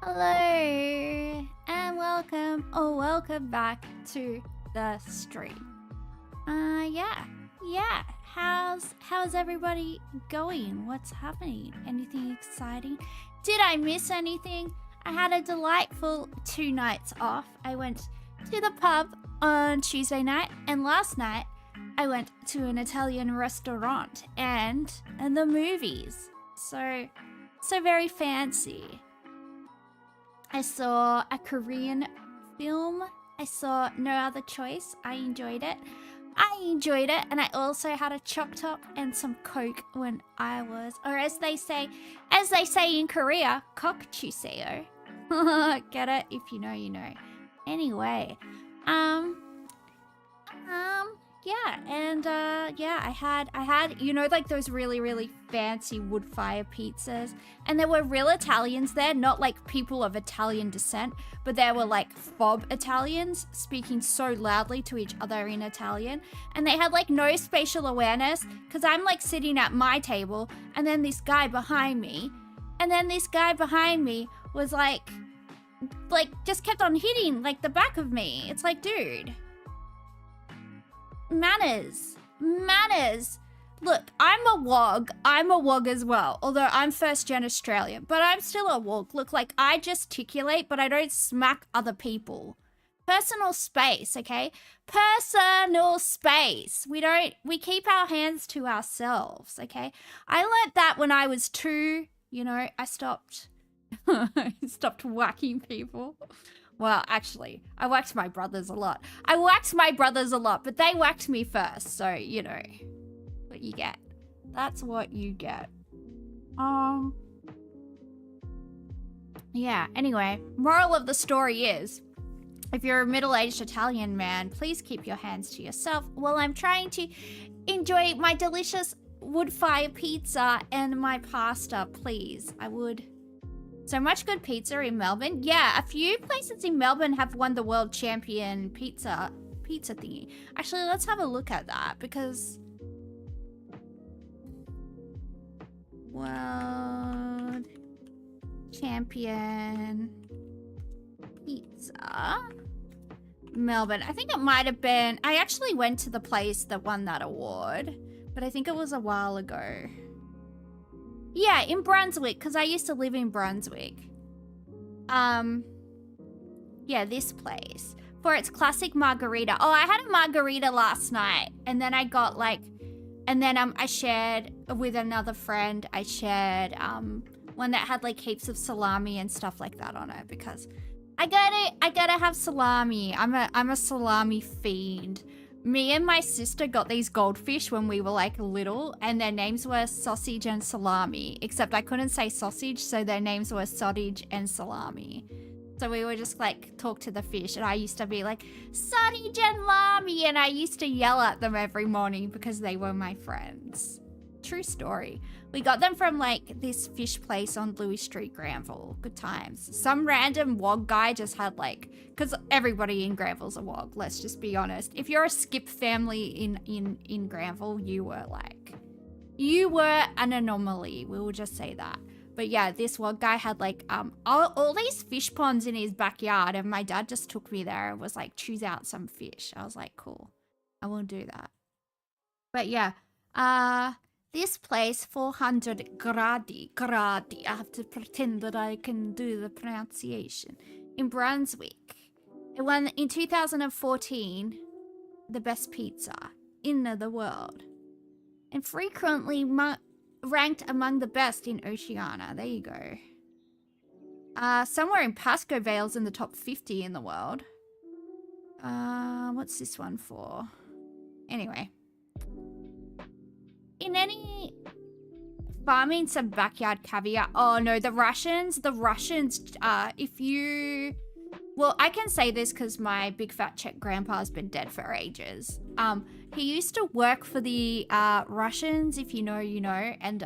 Hello and welcome back to the stream. Yeah. How's everybody going? What's happening? Anything exciting? Did I miss anything? I had a delightful 2 nights off. I went to the pub on Tuesday night, and last night I went to an Italian restaurant and the movies. So very fancy. I saw a Korean film. I saw No Other Choice. I enjoyed it. And I also had a choc top and some Coke when I was, or as they say in Korea, kokchuseo. Get it? If you know, you know. Anyway, I had, you know, like those really fancy wood fire pizzas, and there were real Italians there, not like people of Italian descent, but there were like fob Italians speaking so loudly to each other in Italian, and they had like no spatial awareness, because I'm like sitting at my table, and then this guy behind me was like just kept on hitting like the back of me. It's like, dude, manners. Look, I'm a wog as well, although I'm first-gen Australian, but I'm still a wog. Look, like, I gesticulate, but I don't smack other people. Personal space, okay? Personal space. We keep our hands to ourselves, okay? I learnt that when I was 2, you know, I stopped whacking people. Well, actually, I whacked my brothers a lot. But they whacked me first, so, you know, what you get. That's what you get. Yeah, anyway, moral of the story is, if you're a middle-aged Italian man, please keep your hands to yourself while I'm trying to enjoy my delicious wood-fire pizza and my pasta, please. I would. So much good pizza in Melbourne. Yeah, a few places in Melbourne have won the world champion pizza thingy. Actually, let's have a look at that, because world champion pizza Melbourne. I think it might have been, I actually went to the place that won that award, but I think it was a while ago. Yeah, in Brunswick, because I used to live in Brunswick. Yeah, this place. For its classic margarita. Oh, I had a margarita last night, and then I got like, and then I shared with another friend, I shared one that had like heaps of salami and stuff like that on it, because I gotta have salami. I'm a salami fiend. Me and my sister got these goldfish when we were like little, and their names were Sausage and Salami, except I couldn't say sausage, so their names were Sausage and Salami. So we would just like talk to the fish, and I used to be like, Sausage and Lami, and I used to yell at them every morning because they were my friends. True story. We got them from like this fish place on Lewis Street, Granville. Good times. Some random wog guy just had like, because everybody in Granville's a wog, let's just be honest. If you're a skip family in Granville, you were an anomaly. We will just say that. But yeah, this wog guy had like all these fish ponds in his backyard, and my dad just took me there and was like, choose out some fish. I was like, cool, I won't do that. But yeah, this place, 400 gradi, I have to pretend that I can do the pronunciation, in Brunswick. It won in 2014 the best pizza in the world, and frequently ranked among the best in Oceania. There you go. Somewhere in Pasco Vale's in the top 50 in the world. What's this one for? Anyway. In any farming some backyard caviar. Oh no, the Russians, if you, well, I can say this because my big fat Czech grandpa's been dead for ages. He used to work for the Russians, if you know, you know, and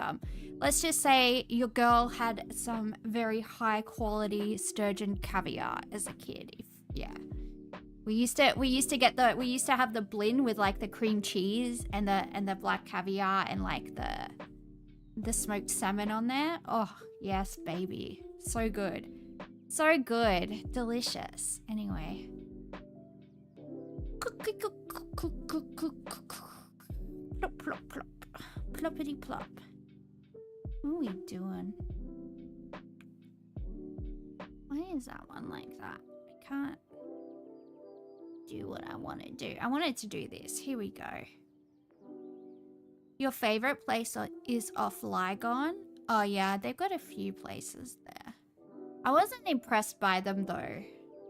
let's just say your girl had some very high quality sturgeon caviar as a kid. Yeah. We used to have the blin with like the cream cheese and the black caviar and like the smoked salmon on there. Oh, yes, baby. So good. So good. Delicious. Anyway. Plop, plop, plop. Ploppity plop. What are we doing? Why is that one like that? I can't do what I want to do. I wanted to do this. Here we go. Your favorite place is off Lygon? Oh yeah, they've got a few places there. I wasn't impressed by them though.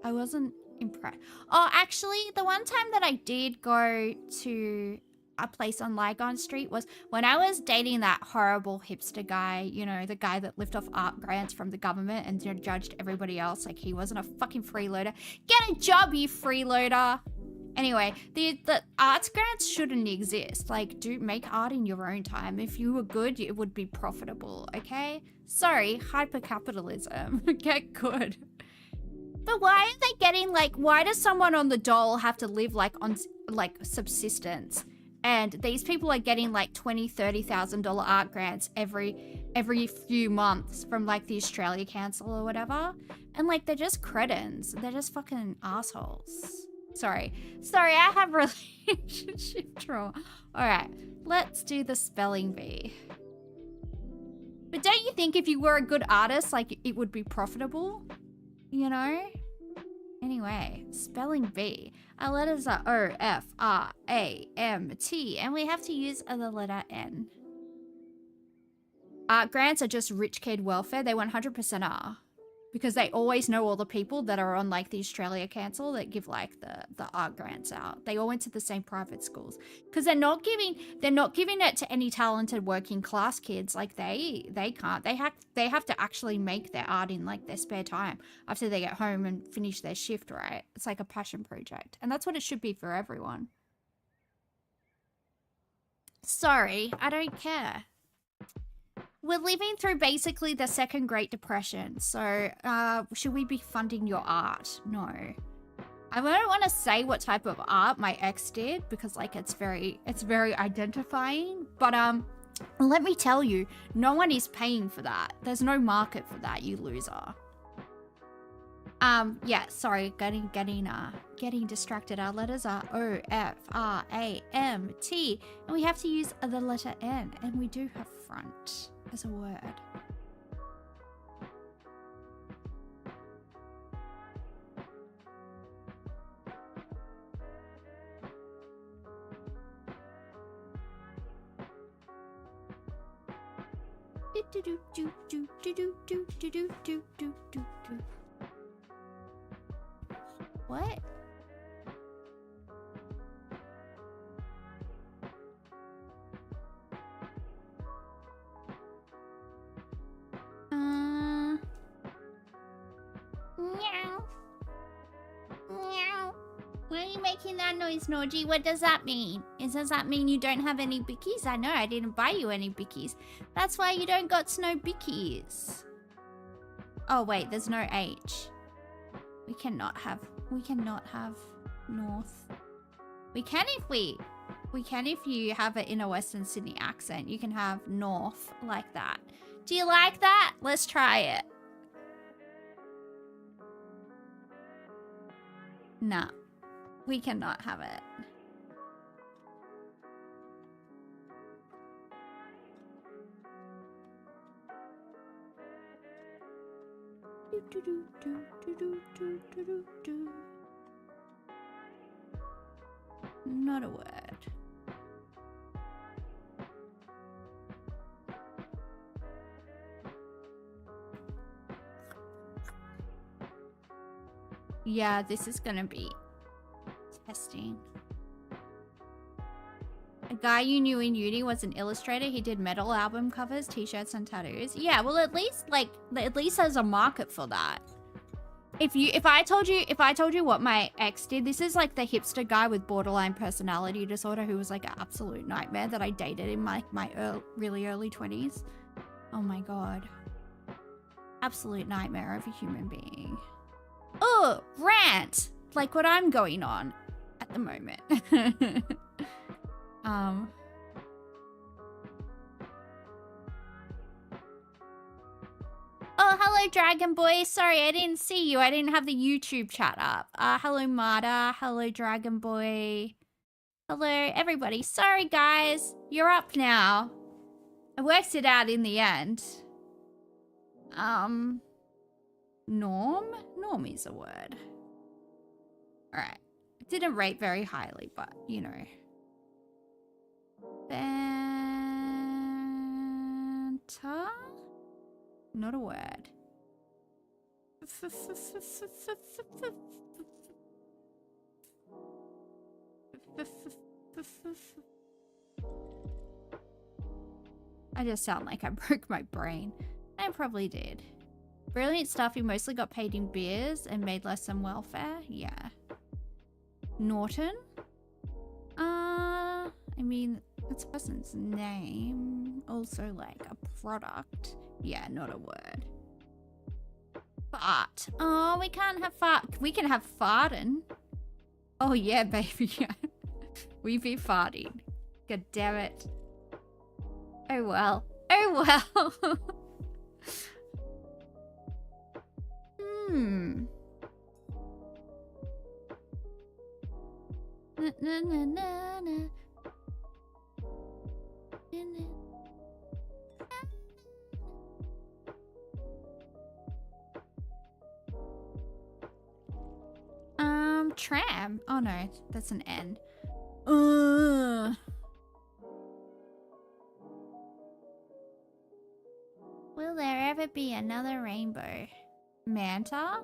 I wasn't impressed. Oh, actually, the one time that I did go to a place on Lygon Street was when I was dating that horrible hipster guy, you know, the guy that lived off art grants from the government and judged everybody else like he wasn't a fucking freeloader. Get a job, you freeloader! Anyway, the arts grants shouldn't exist. Like, do make art in your own time. If you were good, it would be profitable, okay? Sorry, hypercapitalism. Get good. But why are they getting, like, why does someone on the dole have to live, like, on, like, subsistence? And these people are getting, like, $20,000, $30,000 art grants every few months from, like, the Australia Council or whatever. And, like, they're just cretins. They're just fucking assholes. Sorry, I have relationship trauma. Alright, let's do the spelling bee. But don't you think if you were a good artist, like, it would be profitable? You know? Anyway, spelling bee. Our letters are O, F, R, A, M, T, and we have to use the letter N. Art grants are just rich kid welfare. They 100% are. Because they always know all the people that are on, like, the Australia Council that give, like, the art grants out. They all went to the same private schools. Because they're not giving it to any talented working class kids. Like, they can't. They have to actually make their art in, like, their spare time after they get home and finish their shift, right? It's like a passion project. And that's what it should be for everyone. Sorry, I don't care. We're living through basically the second Great Depression, so should we be funding your art? No. I don't want to say what type of art my ex did because, like, it's very identifying, but let me tell you, no one is paying for that. There's no market for that, you loser. Yeah, sorry, getting distracted. Our letters are O, F, R, A, M, T, and we have to use the letter N, and we do have front as a word. What? Meow. Meow. Why are you making that noise, Norgie? What does that mean? Does that mean you don't have any bickies? I know, I didn't buy you any bickies. That's why you don't got no bickies. Oh wait, there's no H. We cannot have north. We can if you have it in a Western Sydney accent. You can have north like that. Do you like that? Let's try it. Nah, we cannot have it. Not a word. Yeah, this is gonna be testing. A guy you knew in uni was an illustrator. He did metal album covers, t-shirts, and tattoos. Yeah, well, at least there's a market for that. If I told you what my ex did, this is like the hipster guy with borderline personality disorder who was like an absolute nightmare that I dated in my really early 20s. Oh my god. Absolute nightmare of a human being. Oh, rant! Like what I'm going on at the moment. Oh, hello, Hello, Dragon Boy. Sorry, I didn't see you. I didn't have the YouTube chat up. Hello, Marta. Hello, Dragon Boy. Hello, everybody. Sorry, guys. You're up now. I worked it out in the end. Norm? Norm is a word. Alright. It didn't rate very highly, but, you know. Banta? Not a word. I just sound like I broke my brain. I probably did. Brilliant stuff. You mostly got paid in beers and made less than welfare. Yeah. Norton? I mean, it's a person's name. Also, like, a product. Yeah, not a word. Fart. Oh, we can't have fart. We can have farting. Oh, yeah, baby. We be farting. God damn it. Oh, well. Oh, well. Na, na, na, na, na. Tram. Oh no, that's an N. Will there ever be another rainbow? Manta?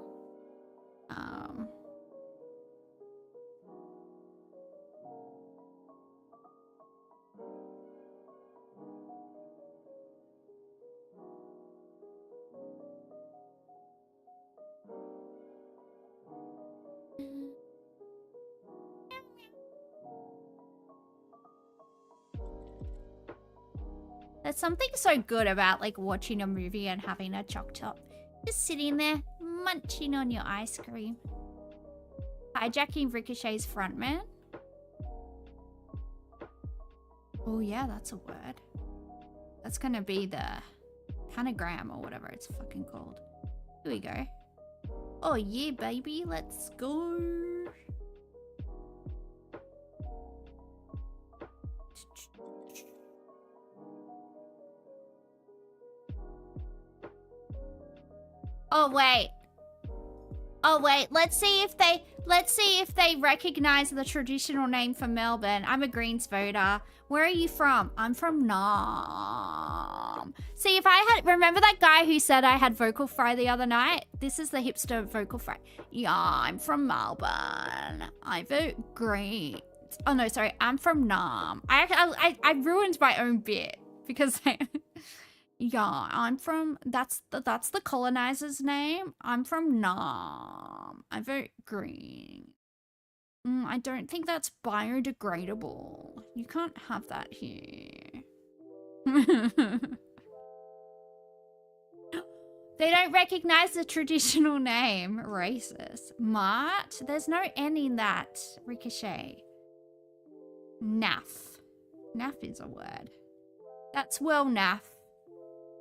There's something so good about like watching a movie and having a choc top. Just sitting there, munching on your ice cream. Hijacking Ricochet's frontman. Oh yeah, that's a word. That's gonna be the panagram or whatever it's fucking called. Here we go. Oh yeah, baby, let's go. Oh wait. Oh wait, let's see if they recognize the traditional name for Melbourne. I'm a Greens voter. Where are you from? I'm from Nam. See, if I had remember that guy who said I had vocal fry the other night? This is the hipster vocal fry. Yeah, I'm from Melbourne. I vote Greens. Oh no, sorry, I'm from Nam. I ruined my own bit because yeah, I'm from that's the colonizer's name. I'm from Nam. I vote green. I don't think that's biodegradable. You can't have that here. They don't recognize the traditional name. Racist. Mart? There's no N in that. Ricochet. Naff. Naff is a word. That's well naff.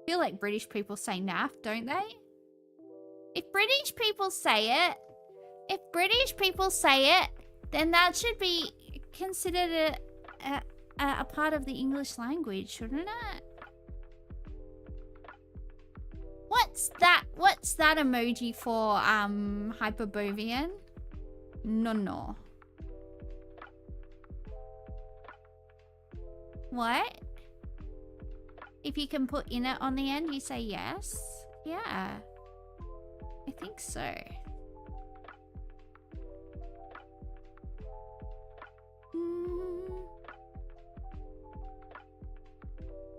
I feel like British people say naff, don't they? If British people say it, then that should be considered a part of the English language, shouldn't it? What's that emoji for, Hyperbovian? No. What? If you can put in it on the end, you say yes? Yeah. I think so.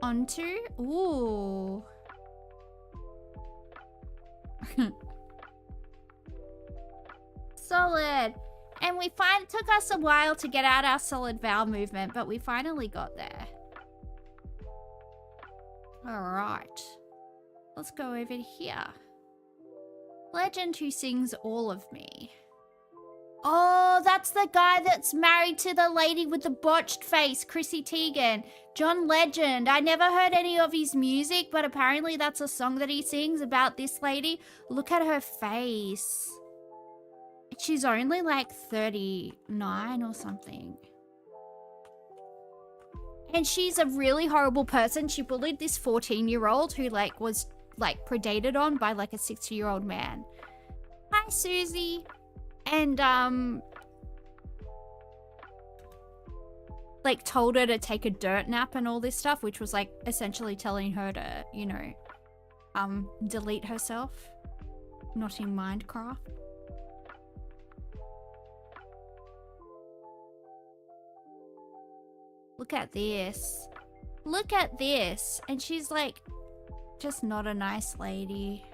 Onto? Ooh. Solid. And it took us a while to get out our solid vowel movement, but we finally got there. Alright. Let's go over here. Legend who sings all of me. Oh, that's the guy that's married to the lady with the botched face, Chrissy Teigen. John Legend. I never heard any of his music, but apparently that's a song that he sings about this lady. Look at her face. She's only like 39 or something. And she's a really horrible person. She bullied this 14-year-old who like was like predated on by like a 60-year-old man. Hi, Susie. And like told her to take a dirt nap and all this stuff, which was like essentially telling her to, you know, delete herself. Not in Minecraft. Look at this. Look at this. And she's like, just not a nice lady.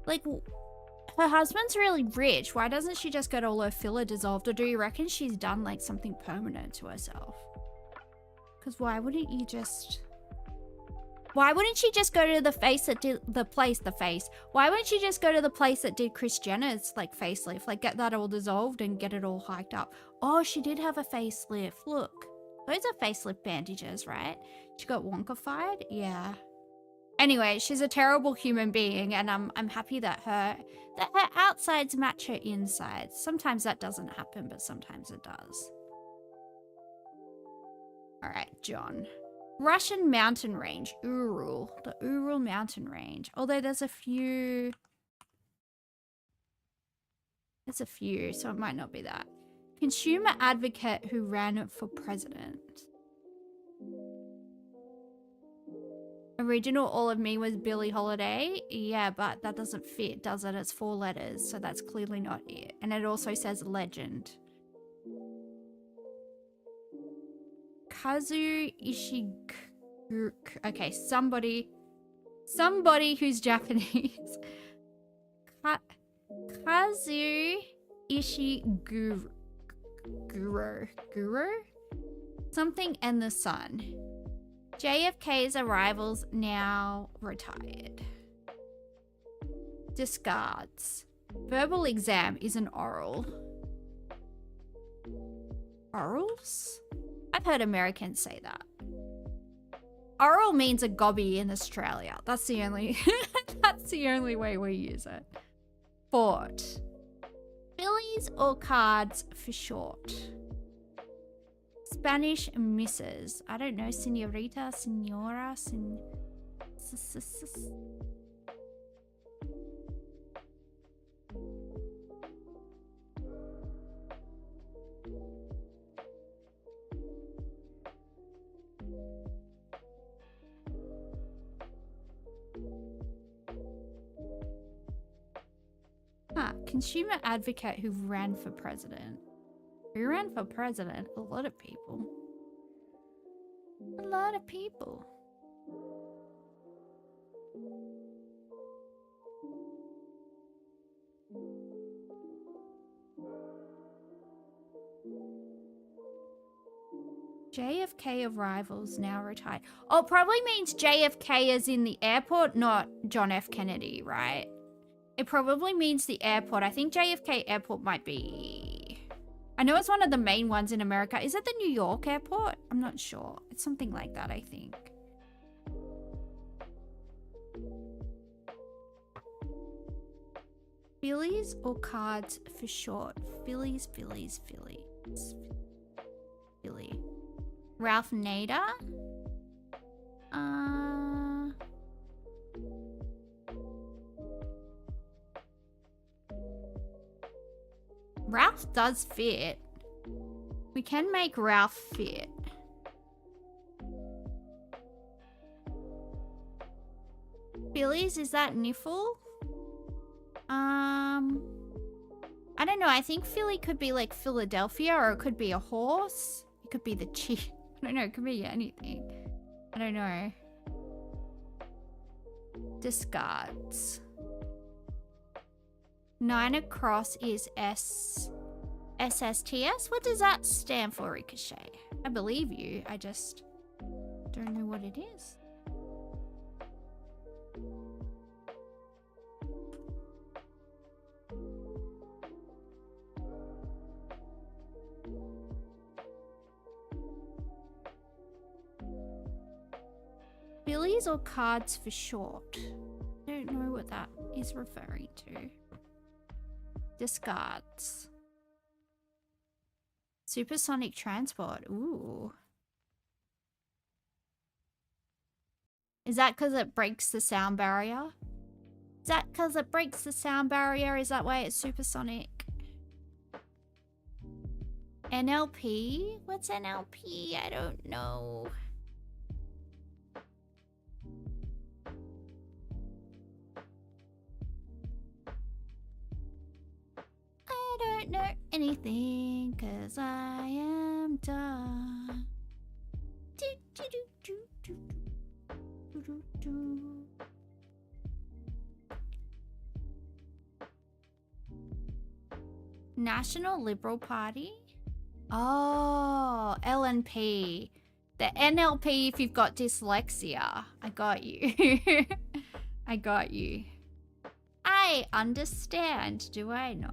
Like, her husband's really rich. Why doesn't she just get all her filler dissolved? Or do you reckon she's done like something permanent to herself? Because why wouldn't you just... Why wouldn't she just go to the face that did Why wouldn't she just go to the place that did Kris Jenner's like facelift? Like get that all dissolved and get it all hiked up. Oh, she did have a facelift. Look. Those are facelift bandages, right? She got wonkified? Yeah. Anyway, she's a terrible human being, and I'm happy that her outsides match her insides. Sometimes that doesn't happen, but sometimes it does. All right, John. Russian mountain range, Ural. The Ural mountain range. Although there's a few. There's a few, so it might not be that. Consumer advocate who ran for president. Original All of Me was Billie Holiday. Yeah, but that doesn't fit, does it? It's 4 letters, so that's clearly not it. And it also says legend. Kazu Ishiguro. Okay, somebody who's Japanese. Kazu Ishiguro. Guru? Something and the sun. JFK's arrivals now retired. Discards. Verbal exam is an oral. Orals? I've heard Americans say that. Oral means a gobby in Australia. That's the only that's the only way we use it. Fort. Fillies or cards for short. Spanish misses. I don't know, senorita, senora, Consumer advocate who ran for president. Who ran for president? A lot of people. A lot of people. JFK arrivals now retired. Oh, probably means JFK as in the airport, not John F. Kennedy, right? It probably means the airport. I think JFK airport might be... I know it's one of the main ones in America. Is it the New York airport? I'm not sure. It's something like that, I think. Fillies or cards for short? Fillies. Philly. Ralph Nader? Ralph does fit. We can make Ralph fit. Phillies, is that Niffle? I don't know. I think Philly could be like Philadelphia, or it could be a horse. It could be the chief. I don't know. It could be anything. I don't know. Discards. 9 across is SSTS. What does that stand for, Ricochet? I believe you. I just don't know what it is. lollies or cards for short? I don't know what that is referring to. Discards. Supersonic transport. Ooh. Is that because it breaks the sound barrier? Is that because it breaks the sound barrier? Is that why it's supersonic? NLP? What's NLP? I don't know. I don't know anything because I am done. Do, do, do, do, do, do, do, do. National Liberal Party? Oh, LNP. The NLP if you've got dyslexia. I got you. I got you. I understand, do I know?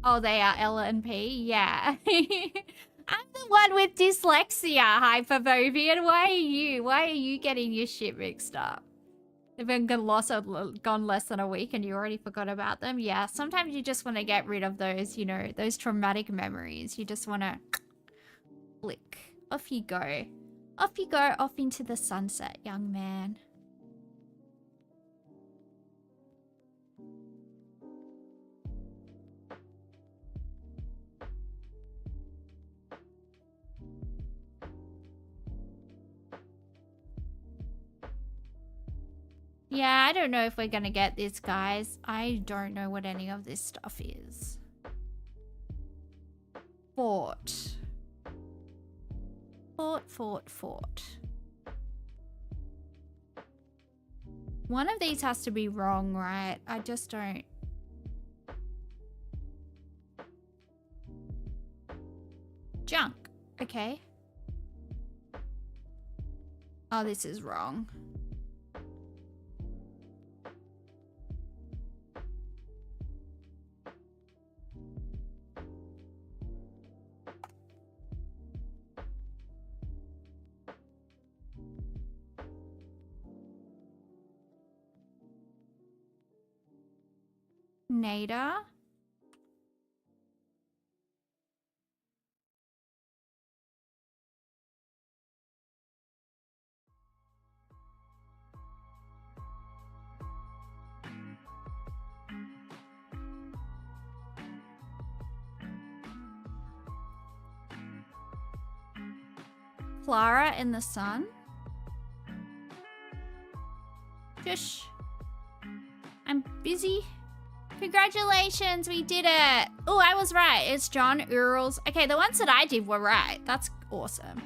Oh, they are LNP? Yeah. I'm the one with dyslexia, Hyperbovian. Why are you getting your shit mixed up? They've been gone less than a week and you already forgot about them? Yeah, sometimes you just want to get rid of those, you know, those traumatic memories. You just want to flick. Off you go. Off you go, off into the sunset, young man. Yeah, I don't know if we're gonna get this, guys. I don't know what any of this stuff is. Fort. Fort. One of these has to be wrong, right? I just don't... Junk. Okay. Oh, this is wrong. Nader. Clara in the sun. Shush. I'm busy. Congratulations, we did it. Oh, I was right. It's John Urals. Okay, the ones that I did were right. That's awesome.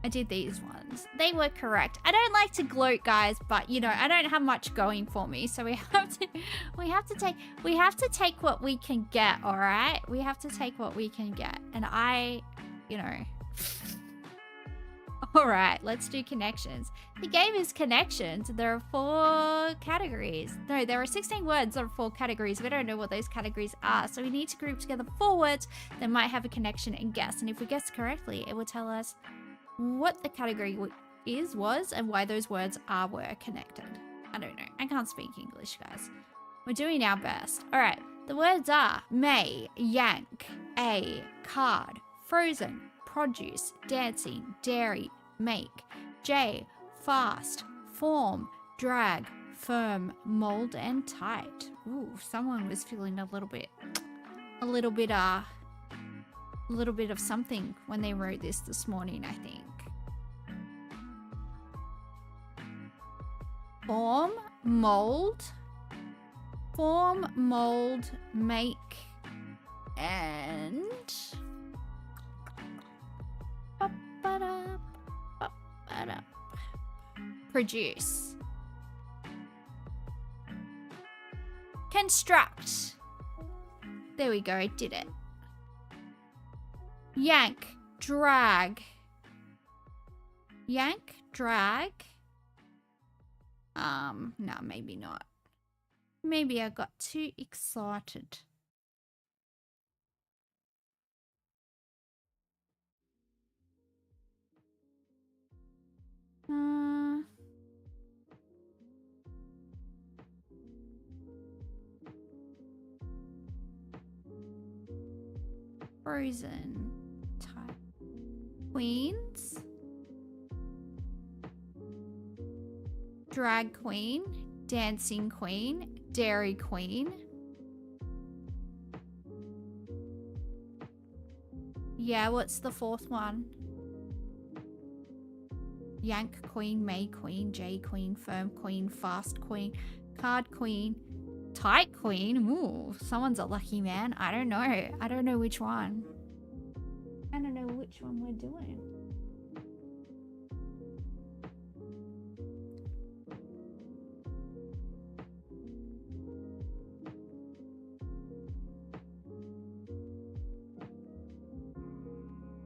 I did these ones. They were correct. I don't like to gloat, guys, but you know, I don't have much going for me, so we have to take what we can get, all right? We have to take what we can get. And you know. All right, let's do connections. The game is connections. There are 4 categories. No, there are 16 words that are 4 categories. We don't know what those categories are. So we need to group together 4 words that might have a connection and guess. And if we guess correctly, it will tell us what the category was, and why those words were connected. I don't know. I can't speak English, guys. We're doing our best. All right, the words are may, yank, a, card, frozen, produce, dancing, dairy, make, J, fast, form, drag, firm, mold, and tight. Ooh, someone was feeling a little bit of something when they wrote this morning, I think. Form, mold, make, and produce. Construct. There we go, did it. Yank, drag. Yank, drag. No, maybe not. Maybe I got too excited. Frozen type. Queens. Drag queen. Dancing queen. Dairy queen. Yeah, what's the fourth one? Yank queen, May queen, J queen, firm queen, fast queen, card queen, tight queen. Ooh, someone's a lucky man. I don't know. I don't know which one. I don't know which one we're doing.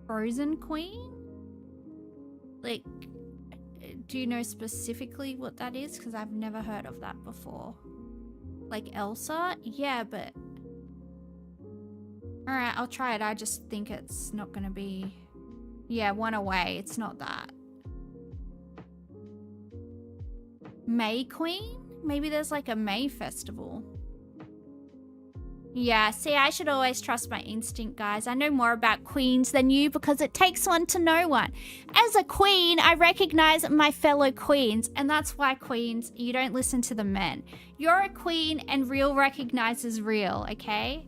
Frozen queen? Like, do you know specifically what that is? Because I've never heard of that before. Like Elsa? Yeah, but... Alright, I'll try it. I just think it's not gonna be... Yeah, one away. It's not that. May Queen? Maybe there's like a May festival. Yeah, see, I should always trust my instinct, guys. I know more about queens than you because it takes one to know one. As a queen, I recognize my fellow queens, and that's why, queens, you don't listen to the men. You're a queen, and real recognizes real, okay?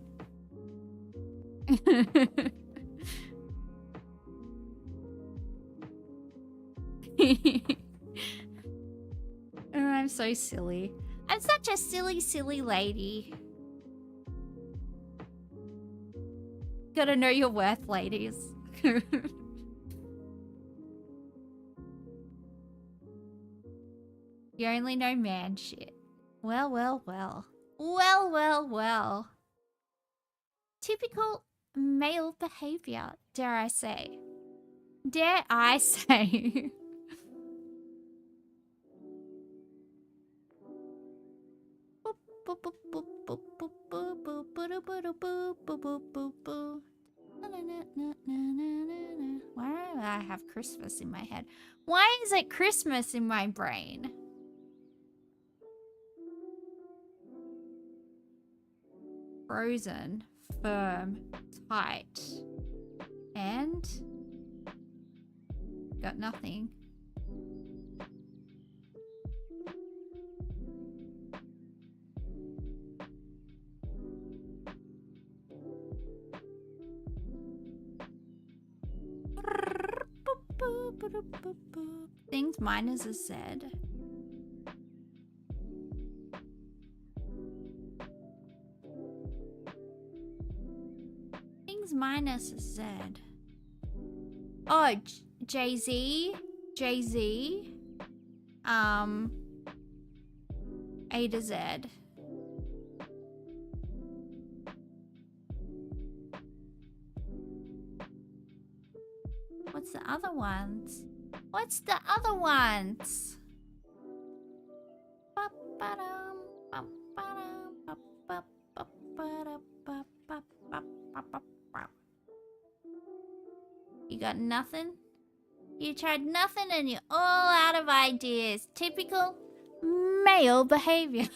Oh, I'm so silly. I'm such a silly, silly lady. Gotta know your worth, ladies. You only know man shit. Well, well, well. Well, well, well. Typical male behavior, dare I say. Dare I say. Why do I have Christmas in my head? Why is it Christmas in my brain? Frozen, firm, tight, and got nothing. Things mine is a Z. Things minus a Z. Oh, Jay-Z. Jay-Z. A to Z. What's the other ones? What's the other ones? You got nothing? You tried nothing and you're all out of ideas. Typical male behavior.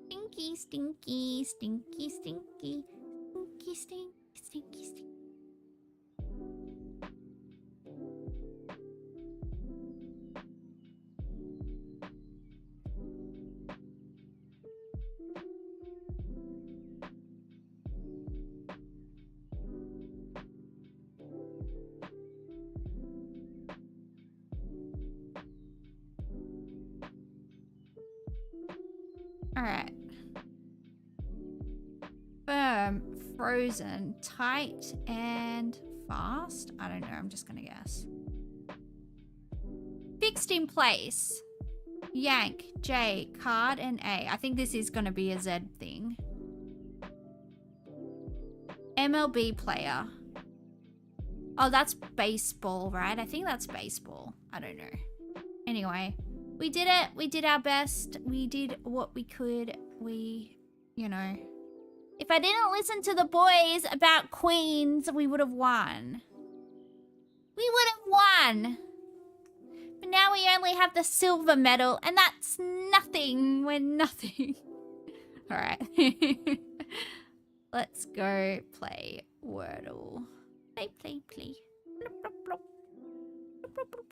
Stinky, stinky, stinky, stinky, stinky, stinky, stinky, stinky. Alright. Firm, frozen, tight, and fast? I don't know, I'm just gonna guess. Fixed in place. Yank, J, card, and A. I think this is gonna be a Z thing. MLB player. Oh, that's baseball, right? I think that's baseball. I don't know. Anyway. We did it. We did our best. We did what we could. We, you know. If I didn't listen to the boys about queens, we would have won. We would have 1. But now we only have the silver medal, and that's nothing. We're nothing. Alright. Let's go play Wordle. Play, play, play. Blop, blop, blop. Blop, blop,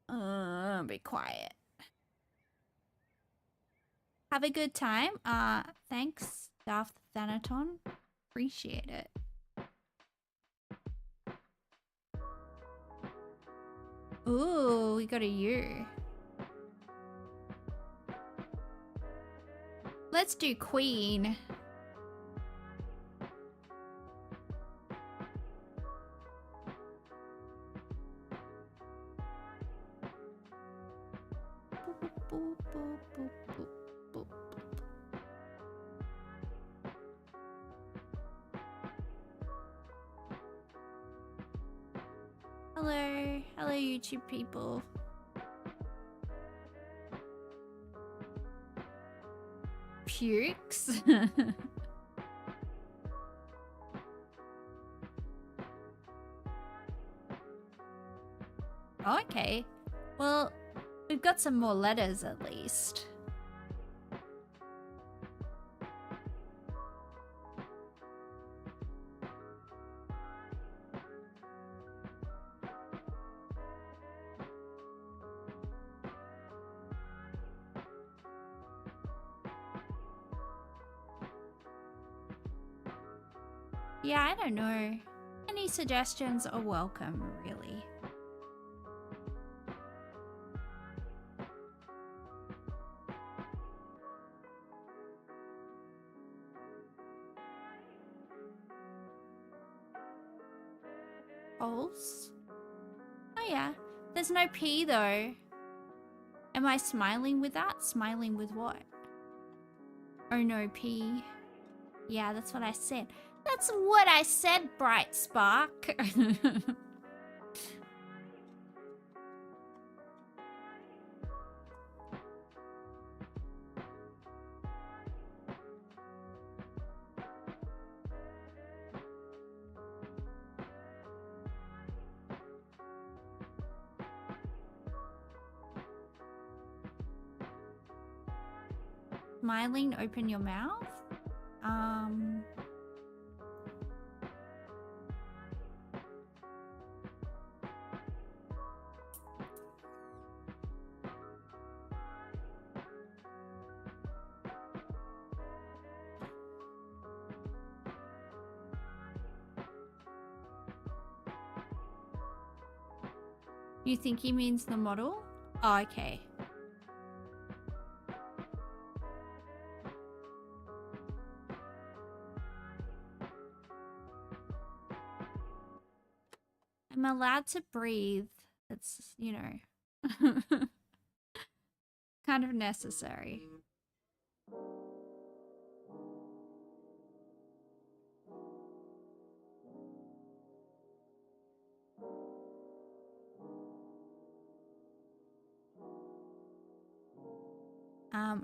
blop. Be quiet. Have a good time. Thanks, Darth Thanaton. Appreciate it. Ooh, we got a U. Let's do Queen. Hello. Hello, YouTube people. Pukes. Okay. Well, we've got some more letters at least. Yeah, I don't know. Any suggestions are welcome, really. Pulse? Oh yeah. There's no P though. Am I smiling with that? Smiling with what? Oh no, P. Yeah, that's what I said. That's what I said, Bright Spark. Smiling, open your mouth. You think he means the model? Oh, okay. I'm allowed to breathe. It's, you know, kind of necessary.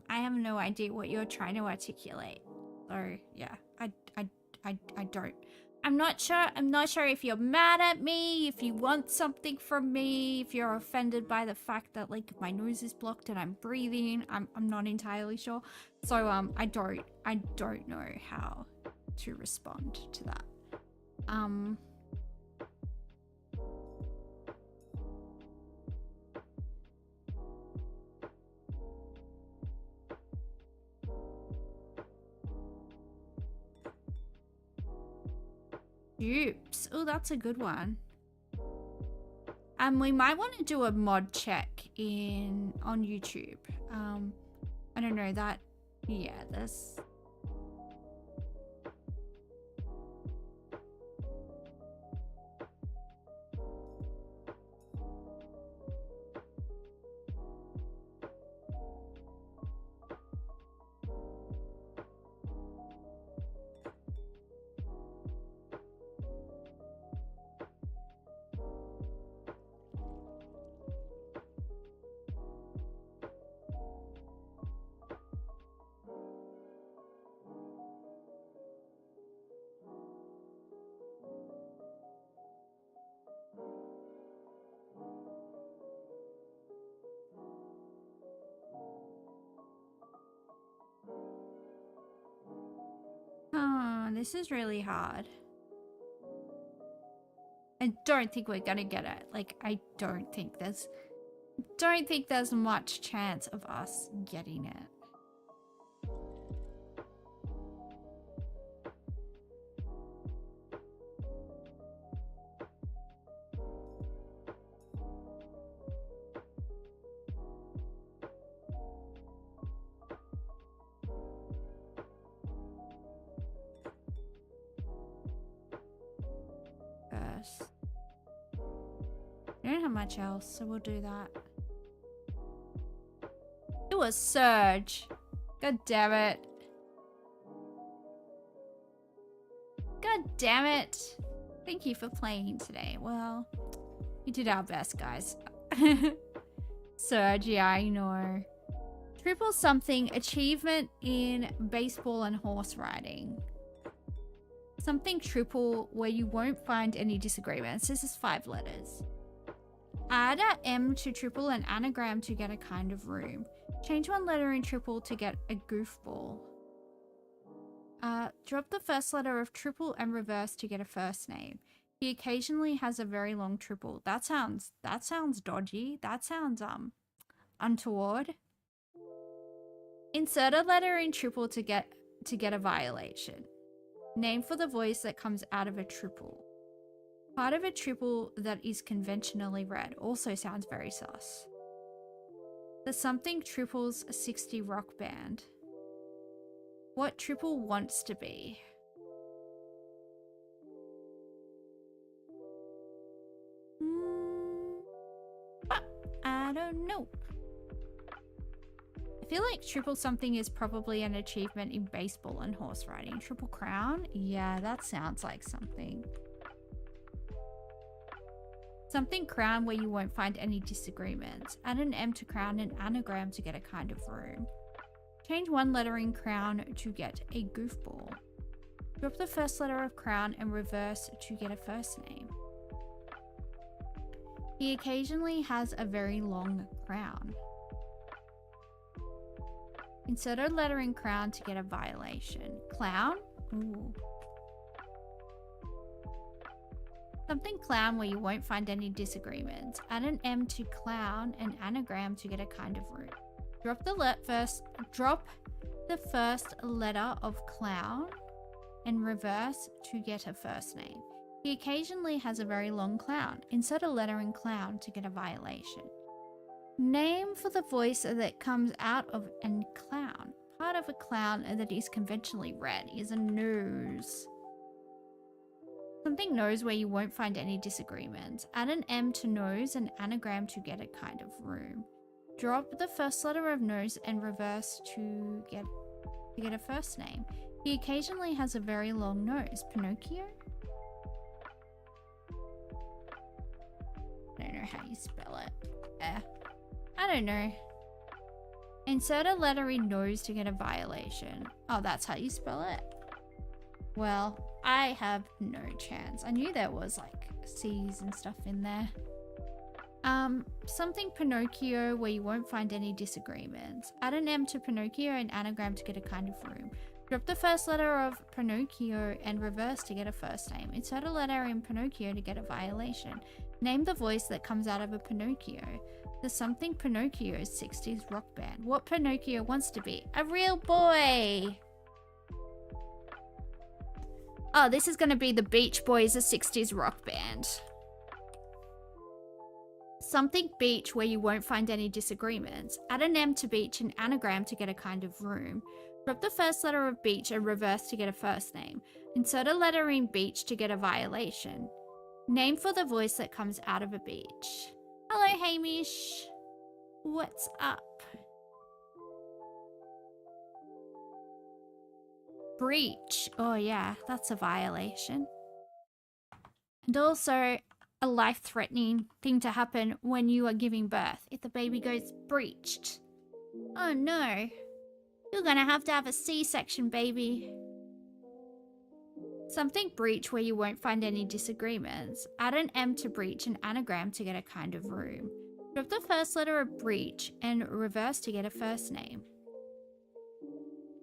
I have no idea what you're trying to articulate. So yeah, I don't. I'm not sure if you're mad at me, if you want something from me, if you're offended by the fact that like my nose is blocked and I'm breathing. I'm not entirely sure. So I don't know how to respond to that. Dupes. Oh, that's a good one. We might want to do a mod check on YouTube. I don't know that. Yeah, this. This is really hard. I don't think we're gonna get it. Like, I don't think there's much chance of us getting it. We don't have much else, so we'll do that. It was Surge. God damn it. God damn it. Thank you for playing today. Well, we did our best, guys. Surge, yeah, I know. Triple something, achievement in baseball and horse riding. Something triple where you won't find any disagreements. This is 5 letters. Add a M to triple and anagram to get a kind of room. Change one letter in triple to get a goofball. Drop the first letter of triple and reverse to get a first name. He occasionally has a very long triple. That sounds dodgy. That sounds untoward. Insert a letter in triple to get a violation. Name for the voice that comes out of a triple. Part of a triple that is conventionally read. Also sounds very sus. The something triples a 60 rock band. What triple wants to be? I don't know. I feel like triple something is probably an achievement in baseball and horse riding. Triple crown? Yeah, that sounds like something. Something crown where you won't find any disagreements. Add an M to crown and anagram to get a kind of room. Change one letter in crown to get a goofball. Drop the first letter of crown and reverse to get a first name. He occasionally has a very long crown. Insert a letter in crown to get a violation. Clown? Ooh. Something clown where you won't find any disagreements. Add an M to clown and anagram to get a kind of root. Drop the first letter of clown and reverse to get a first name. He occasionally has a very long clown. Insert a letter in clown to get a violation. Name for the voice that comes out of a clown. Part of a clown that is conventionally read is a nose. Something nose where you won't find any disagreements. Add an M to nose and anagram to get a kind of room. Drop the first letter of nose and reverse to get a first name. He occasionally has a very long nose. Pinocchio? I don't know how you spell it. I don't know. Insert a letter in nose to get a violation. Oh, that's how you spell it? Well, I have no chance. I knew there was like C's and stuff in there. Something Pinocchio where you won't find any disagreements. Add an M to Pinocchio and anagram to get a kind of room. Drop the first letter of Pinocchio and reverse to get a first name. Insert a letter in Pinocchio to get a violation. Name the voice that comes out of a Pinocchio. The something Pinocchio's 60s rock band. What Pinocchio wants to be? A real boy! Oh, this is gonna be the Beach Boys, a 60s rock band. Something beach where you won't find any disagreements. Add an M to beach and anagram to get a kind of room. Drop the first letter of beach and reverse to get a first name. Insert a letter in beach to get a violation. Name for the voice that comes out of a beach. Hello, Hamish. What's up? Breach. Oh yeah, that's a violation. And also a life-threatening thing to happen when you are giving birth if the baby goes breached. Oh no. You're gonna have to have a C-section, baby. Something breach where you won't find any disagreements. Add an M to breach and anagram to get a kind of room. Drop the first letter of breach and reverse to get a first name.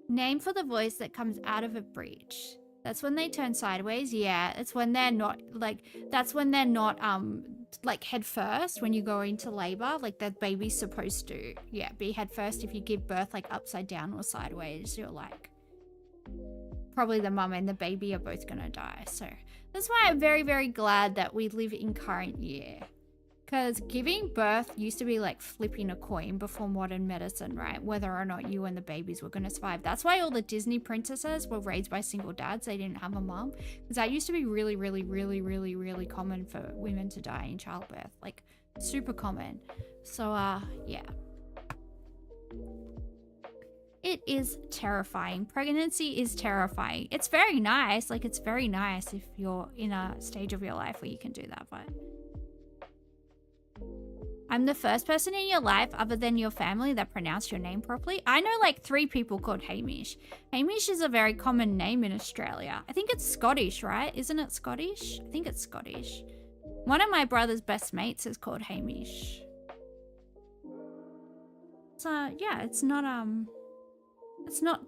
Name for the voice that comes out of a breach. That's when they turn sideways. Yeah, it's when they're not like, that's when they're not like head first when you go into labor. Like that baby's supposed to, yeah, be head first. If you give birth like upside down or sideways, you're like, probably the mum and the baby are both gonna die. So that's why I'm very, very glad that we live in current year. Because giving birth used to be like flipping a coin before modern medicine, right? Whether or not you and the babies were going to survive. That's why all the Disney princesses were raised by single dads. They didn't have a mom. Because that used to be really, really, really, really, really common for women to die in childbirth. Like, super common. So, yeah. It is terrifying. Pregnancy is terrifying. It's very nice. Like, it's very nice if you're in a stage of your life where you can do that, but... I'm the first person in your life other than your family that pronounced your name properly. I know like 3 people called Hamish. Hamish is a very common name in Australia. I think it's Scottish, right? Isn't it Scottish? I think it's Scottish. One of my brother's best mates is called Hamish. So yeah, it's not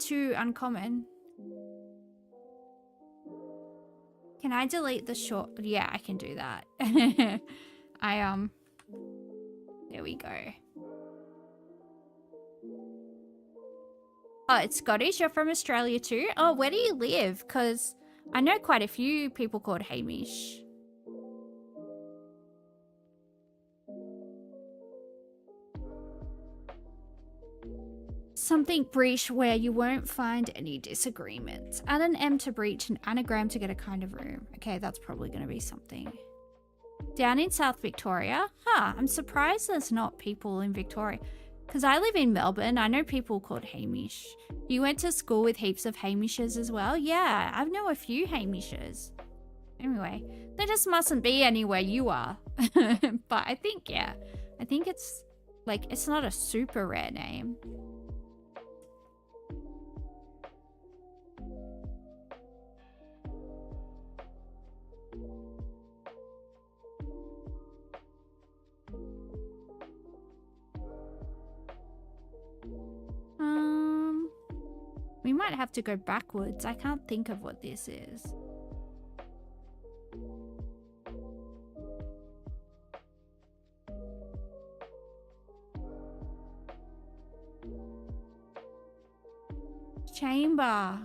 too uncommon. Can I delete the short? Yeah, I can do that. There we go. Oh, it's Scottish. You're from Australia too? Oh, where do you live? Because I know quite a few people called Hamish. Something breach where you won't find any disagreements. Add an M to breach, an anagram to get a kind of room. Okay, that's probably going to be something. Down in South Victoria? Huh, I'm surprised there's not people in Victoria. Because I live in Melbourne. I know people called Hamish. You went to school with heaps of Hamishes as well? Yeah, I know a few Hamishes. Anyway, there just mustn't be anywhere you are. But I think, yeah. I think it's, like, it's not a super rare name. We might have to go backwards. I can't think of what this is. Chamber.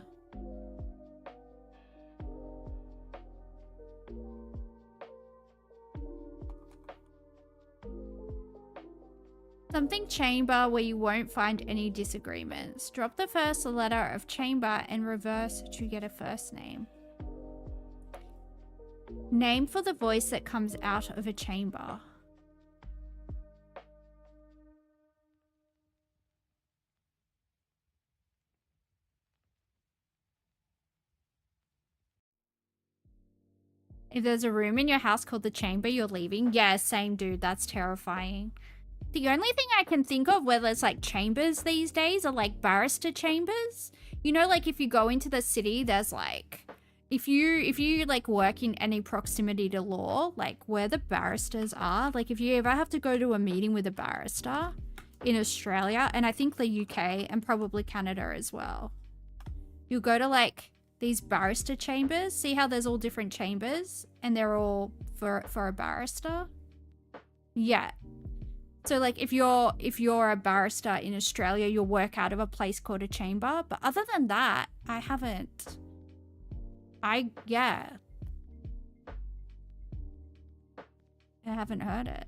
Something chamber where you won't find any disagreements. Drop the first letter of chamber and reverse to get a first name. Name for the voice that comes out of a chamber. If there's a room in your house called the chamber, you're leaving. Yeah, same dude. That's terrifying. The only thing I can think of where there's like chambers these days are like barrister chambers. You know, like if you go into the city, there's like, if you like work in any proximity to law, like where the barristers are, like if you ever have to go to a meeting with a barrister in Australia, and I think the UK and probably Canada as well, you'll go to like these barrister chambers. See how there's all different chambers and they're all for a barrister? Yeah. So like if you're a barrister in Australia, you'll work out of a place called a chamber. But other than that, I haven't. I haven't heard it.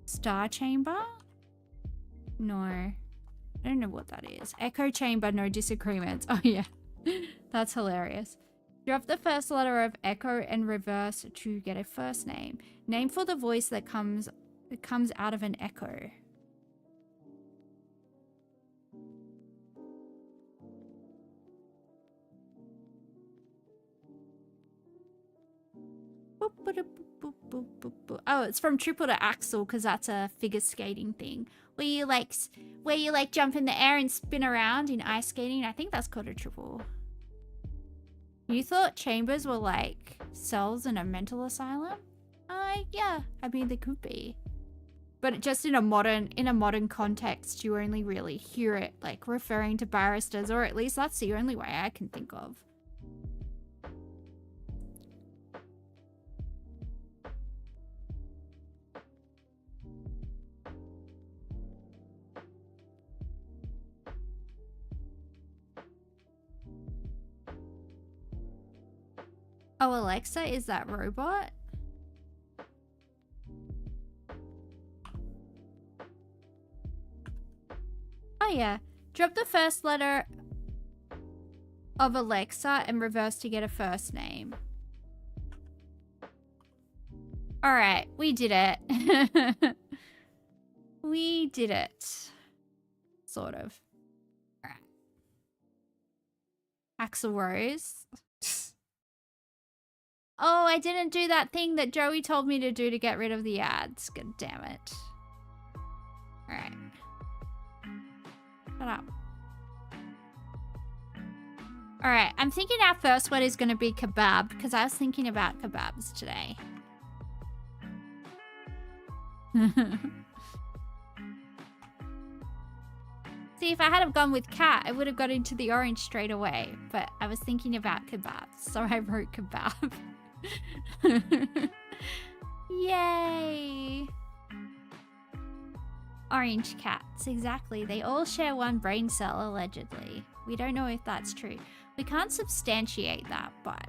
Star chamber? No. I don't know what that is. Echo chamber, no disagreements. Oh yeah. That's hilarious. Drop the first letter of echo and reverse to get a first name. Name for the voice that comes out of an echo. Oh, it's from Triple to Axel because that's a figure skating thing. Where you like jump in the air and spin around in ice skating. I think that's called a triple. You thought chambers were like cells in a mental asylum? Yeah. I mean, they could be. But just in a modern context, you only really hear it like referring to barristers, or at least that's the only way I can think of. Oh, Alexa, is that robot? Oh yeah. Drop the first letter of Alexa and reverse to get a first name. Alright, we did it. We did it. Sort of. Alright. Axel Rose. Oh, I didn't do that thing that Joey told me to do to get rid of the ads. God damn it. Alright. Shut up. Alright, I'm thinking our first word is going to be kebab, because I was thinking about kebabs today. See, if I had have gone with cat, I would have got into the orange straight away. But I was thinking about kebabs, so I wrote kebab. Yay! Orange cats, exactly. They all share one brain cell, allegedly. We don't know if that's true. We can't substantiate that, but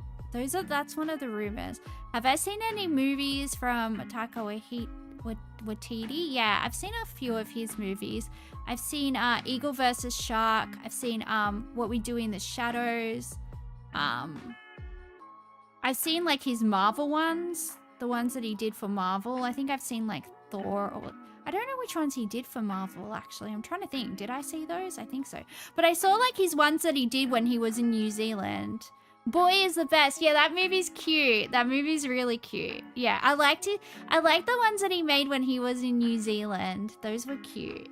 that's one of the rumors. Have I seen any movies from Taika Waititi? Yeah, I've seen a few of his movies. I've seen Eagle vs. Shark. I've seen What We Do in the Shadows. I've seen like his Marvel ones, the ones that he did for Marvel. I think I've seen like Thor, or I don't know which ones he did for Marvel actually. I'm trying to think. Did I see those? I think so. But I saw like his ones that he did when he was in New Zealand. Boy is the best. Yeah, that movie's cute. That movie's really cute. Yeah, I liked it. I liked the ones that he made when he was in New Zealand. Those were cute.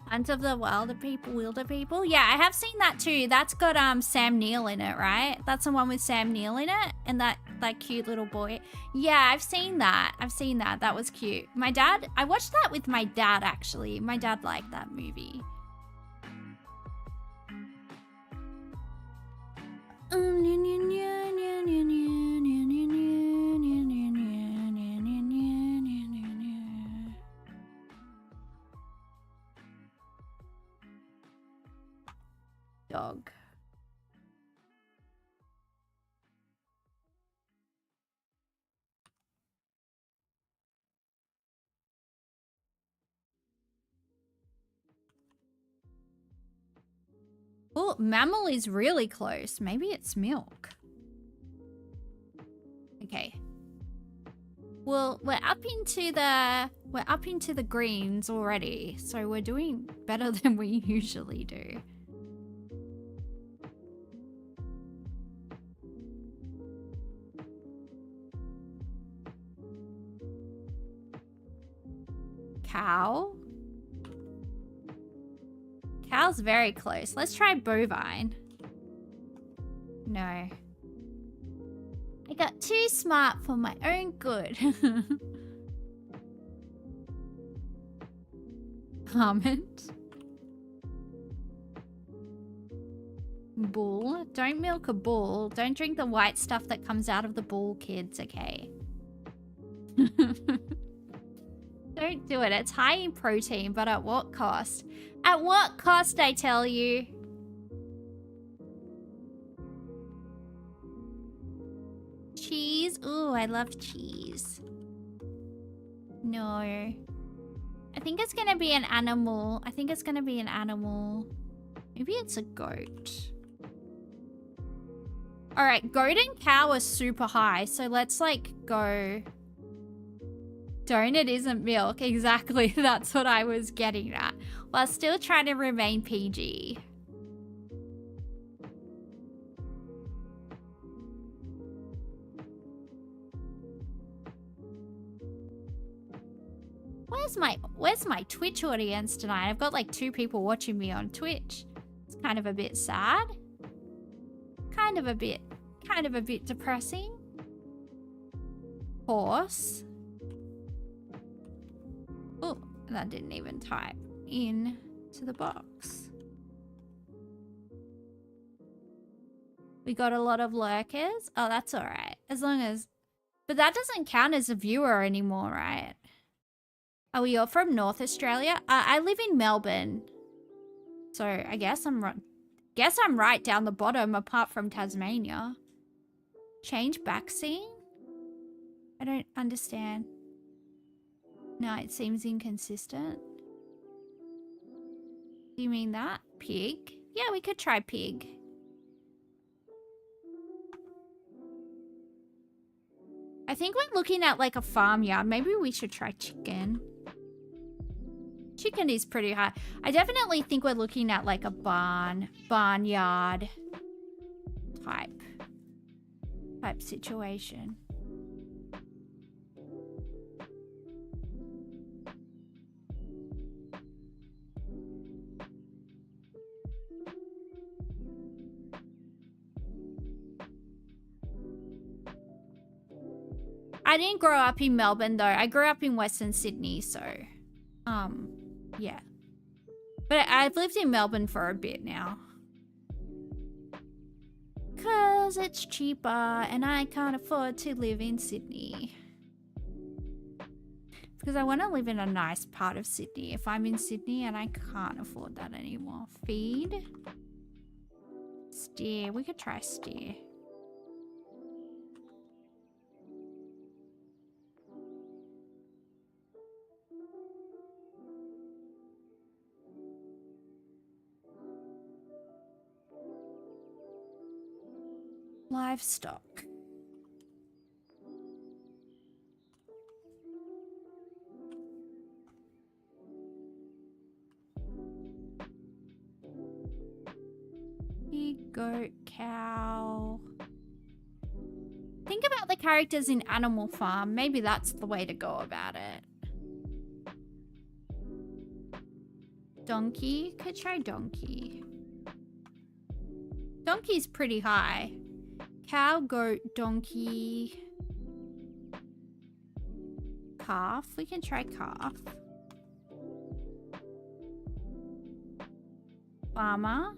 Hunt of the Wilder People. Yeah, I have seen that too. That's got Sam Neill in it, right? That's the one with Sam Neill in it, and that cute little boy. Yeah, I've seen that. That was cute. I watched that with my dad actually. My dad liked that movie. Dog. Oh, mammal is really close. Maybe it's milk. Okay. Well, we're up into the greens already, so we're doing better than we usually do. Cow? Cow's very close. Let's try bovine. No. I got too smart for my own good. Almond. Bull. Don't milk a bull. Don't drink the white stuff that comes out of the bull, kids, okay? Don't do it. It's high in protein, but at what cost? At what cost, I tell you? Cheese? Ooh, I love cheese. No. I think it's gonna be an animal. Maybe it's a goat. Alright, goat and cow are super high, so let's like go... Donut isn't milk. Exactly. That's what I was getting at. While still trying to remain PG. Where's my Twitch audience tonight? I've got like 2 people watching me on Twitch. It's kind of a bit sad. Kind of a bit depressing. Horse. Oh, that didn't even type in to the box. We got a lot of lurkers. Oh, that's all right. As long as... But that doesn't count as a viewer anymore, right? Oh, you're from North Australia? I live in Melbourne. So I guess I'm right. Guess I'm right down the bottom apart from Tasmania. Change back scene? I don't understand. No, it seems inconsistent. Do you mean that? Pig? Yeah, we could try pig. I think we're looking at like a farmyard. Maybe we should try chicken. Chicken is pretty high. I definitely think we're looking at like a barnyard type situation. I didn't grow up in Melbourne though. I grew up in Western Sydney, so yeah. But I've lived in Melbourne for a bit now. Cause it's cheaper and I can't afford to live in Sydney. Because I want to live in a nice part of Sydney. If I'm in Sydney and I can't afford that anymore. Feed. Steer. We could try steer. Livestock. Pig, goat, cow. Think about the characters in Animal Farm. Maybe that's the way to go about it. Donkey. Could try donkey. Donkey's pretty high. Cow, goat, donkey. Calf. We can try calf. Farmer.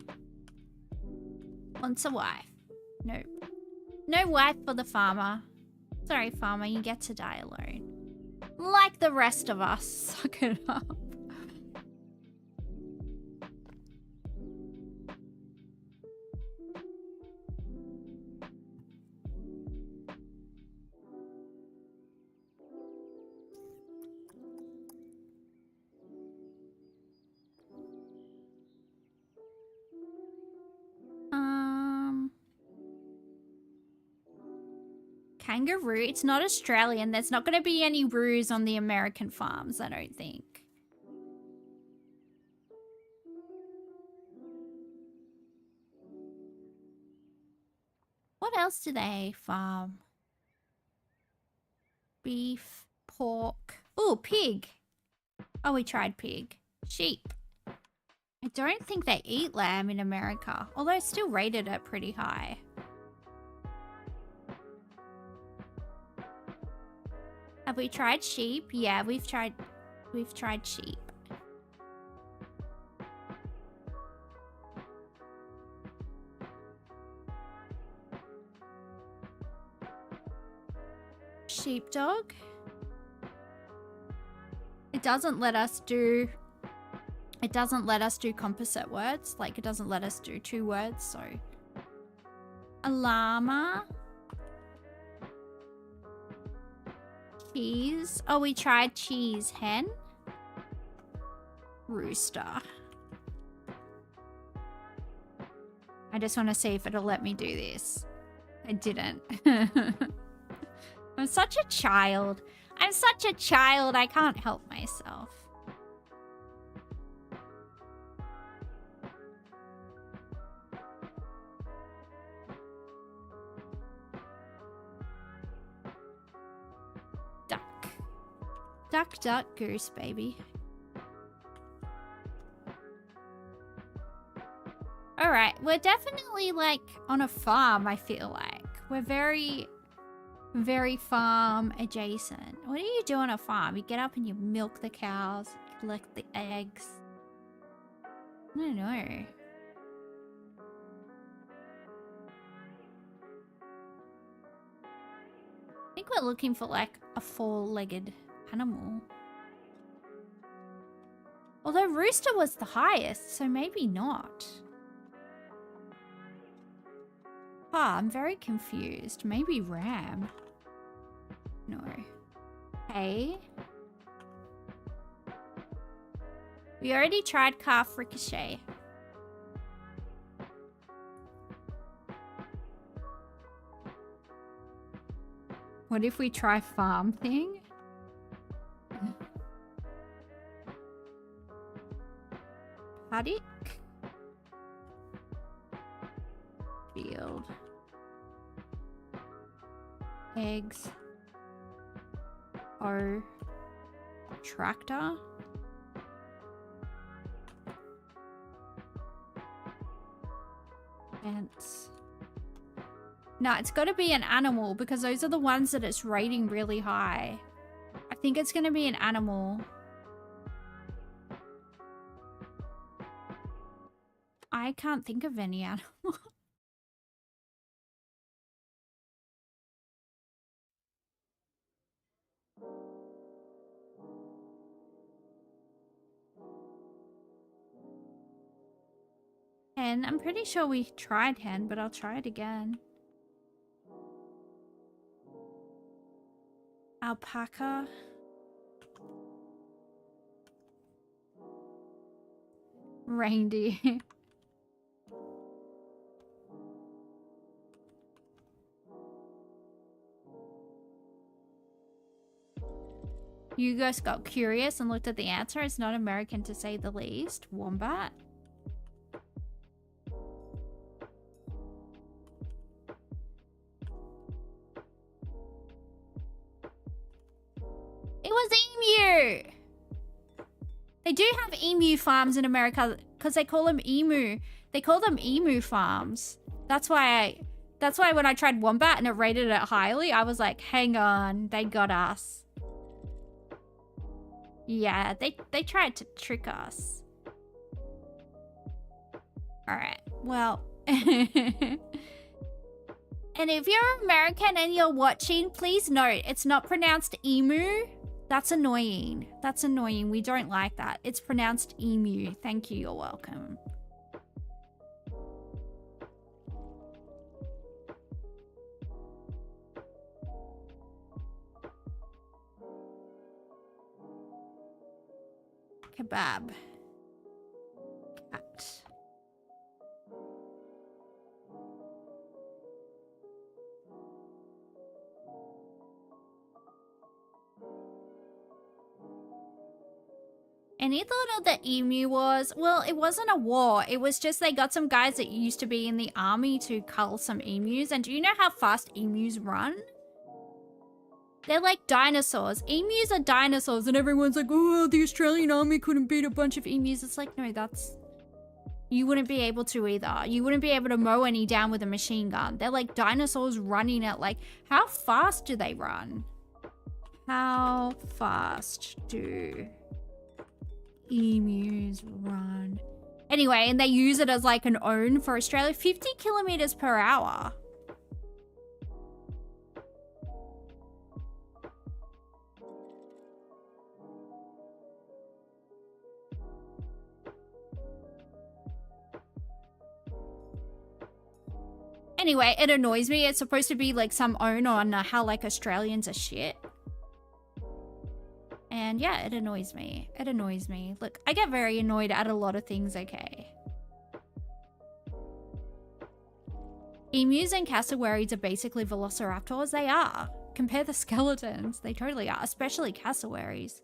Wants a wife. Nope. No wife for the farmer. Sorry, farmer, you get to die alone. Like the rest of us. Suck it up. Kangaroo? It's not Australian. There's not going to be any roos on the American farms, I don't think. What else do they farm? Beef, pork. Ooh, pig. Oh, we tried pig. Sheep. I don't think they eat lamb in America, although it's still rated at pretty high. Have we tried sheep? Yeah, we've tried sheep. Sheepdog. It doesn't let us do composite words. Like, it doesn't let us do 2 words, so. A llama. Cheese. Oh, we tried cheese. Hen. Rooster. I just want to see if it'll let me do this. I didn't. I'm such a child. I'm such a child. I can't help myself. Duck, duck, goose, baby. Alright, we're definitely, like, on a farm, I feel like. We're very, very farm adjacent. What do you do on a farm? You get up and you milk the cows, collect the eggs. I don't know. I think we're looking for, like, a 4-legged animal. Although rooster was the highest, so maybe not. Ah, I'm very confused. Maybe ram. No. Hey. We already tried calf ricochet. What if we try farm thing? Paddock. Field. Eggs. O. Tractor. Fence. No, it's got to be an animal because those are the ones that it's rating really high. I think it's going to be an animal. I can't think of any animal. Hen. I'm pretty sure we tried hen, but I'll try it again. Alpaca. Reindeer. You guys got curious and looked at the answer. It's not American to say the least. Wombat. It was emu! They do have emu farms in America because they call them emu. They call them emu farms. That's why when I tried wombat and it rated it highly, I was like, hang on, they got us. Yeah, they tried to trick us. Alright, well. And if you're American and you're watching, please note, it's not pronounced emu. That's annoying. That's annoying. We don't like that. It's pronounced emu. Thank you. You're welcome. Kebab. Cat. Any thought of the emu wars? Well, it wasn't a war. It was just they got some guys that used to be in the army to cull some emus. And do you know how fast emus run? They're like dinosaurs. Emus are dinosaurs. And everyone's like, oh, the Australian army couldn't beat a bunch of emus. It's like, no, that's... You wouldn't be able to either. You wouldn't be able to mow any down with a machine gun. They're like dinosaurs running at like... How fast do they run? How fast do... emus run? Anyway, and they use it as like an own for Australia. 50 kilometers per hour. Anyway, it annoys me. It's supposed to be like some own on how like Australians are shit. And yeah, it annoys me. It annoys me. Look, I get very annoyed at a lot of things, okay? Emus and cassowaries are basically velociraptors. They are. Compare the skeletons. They totally are, especially cassowaries.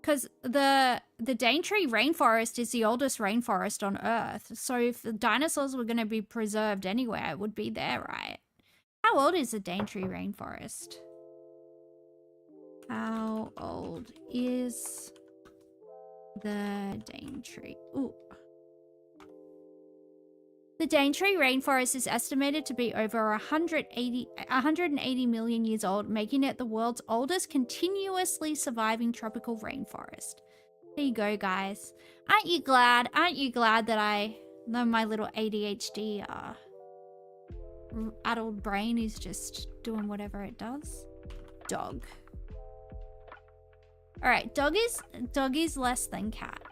Because the Daintree rainforest is the oldest rainforest on Earth. So if the dinosaurs were going to be preserved anywhere, it would be there, right? How old is the Daintree rainforest? How old is the Daintree? Ooh. The Daintree rainforest is estimated to be over 180 million years old, making it the world's oldest continuously surviving tropical rainforest. There you go, guys. Aren't you glad? Aren't you glad that my little ADHD adult brain is just doing whatever it does? Dog. All right, dog is less than cat.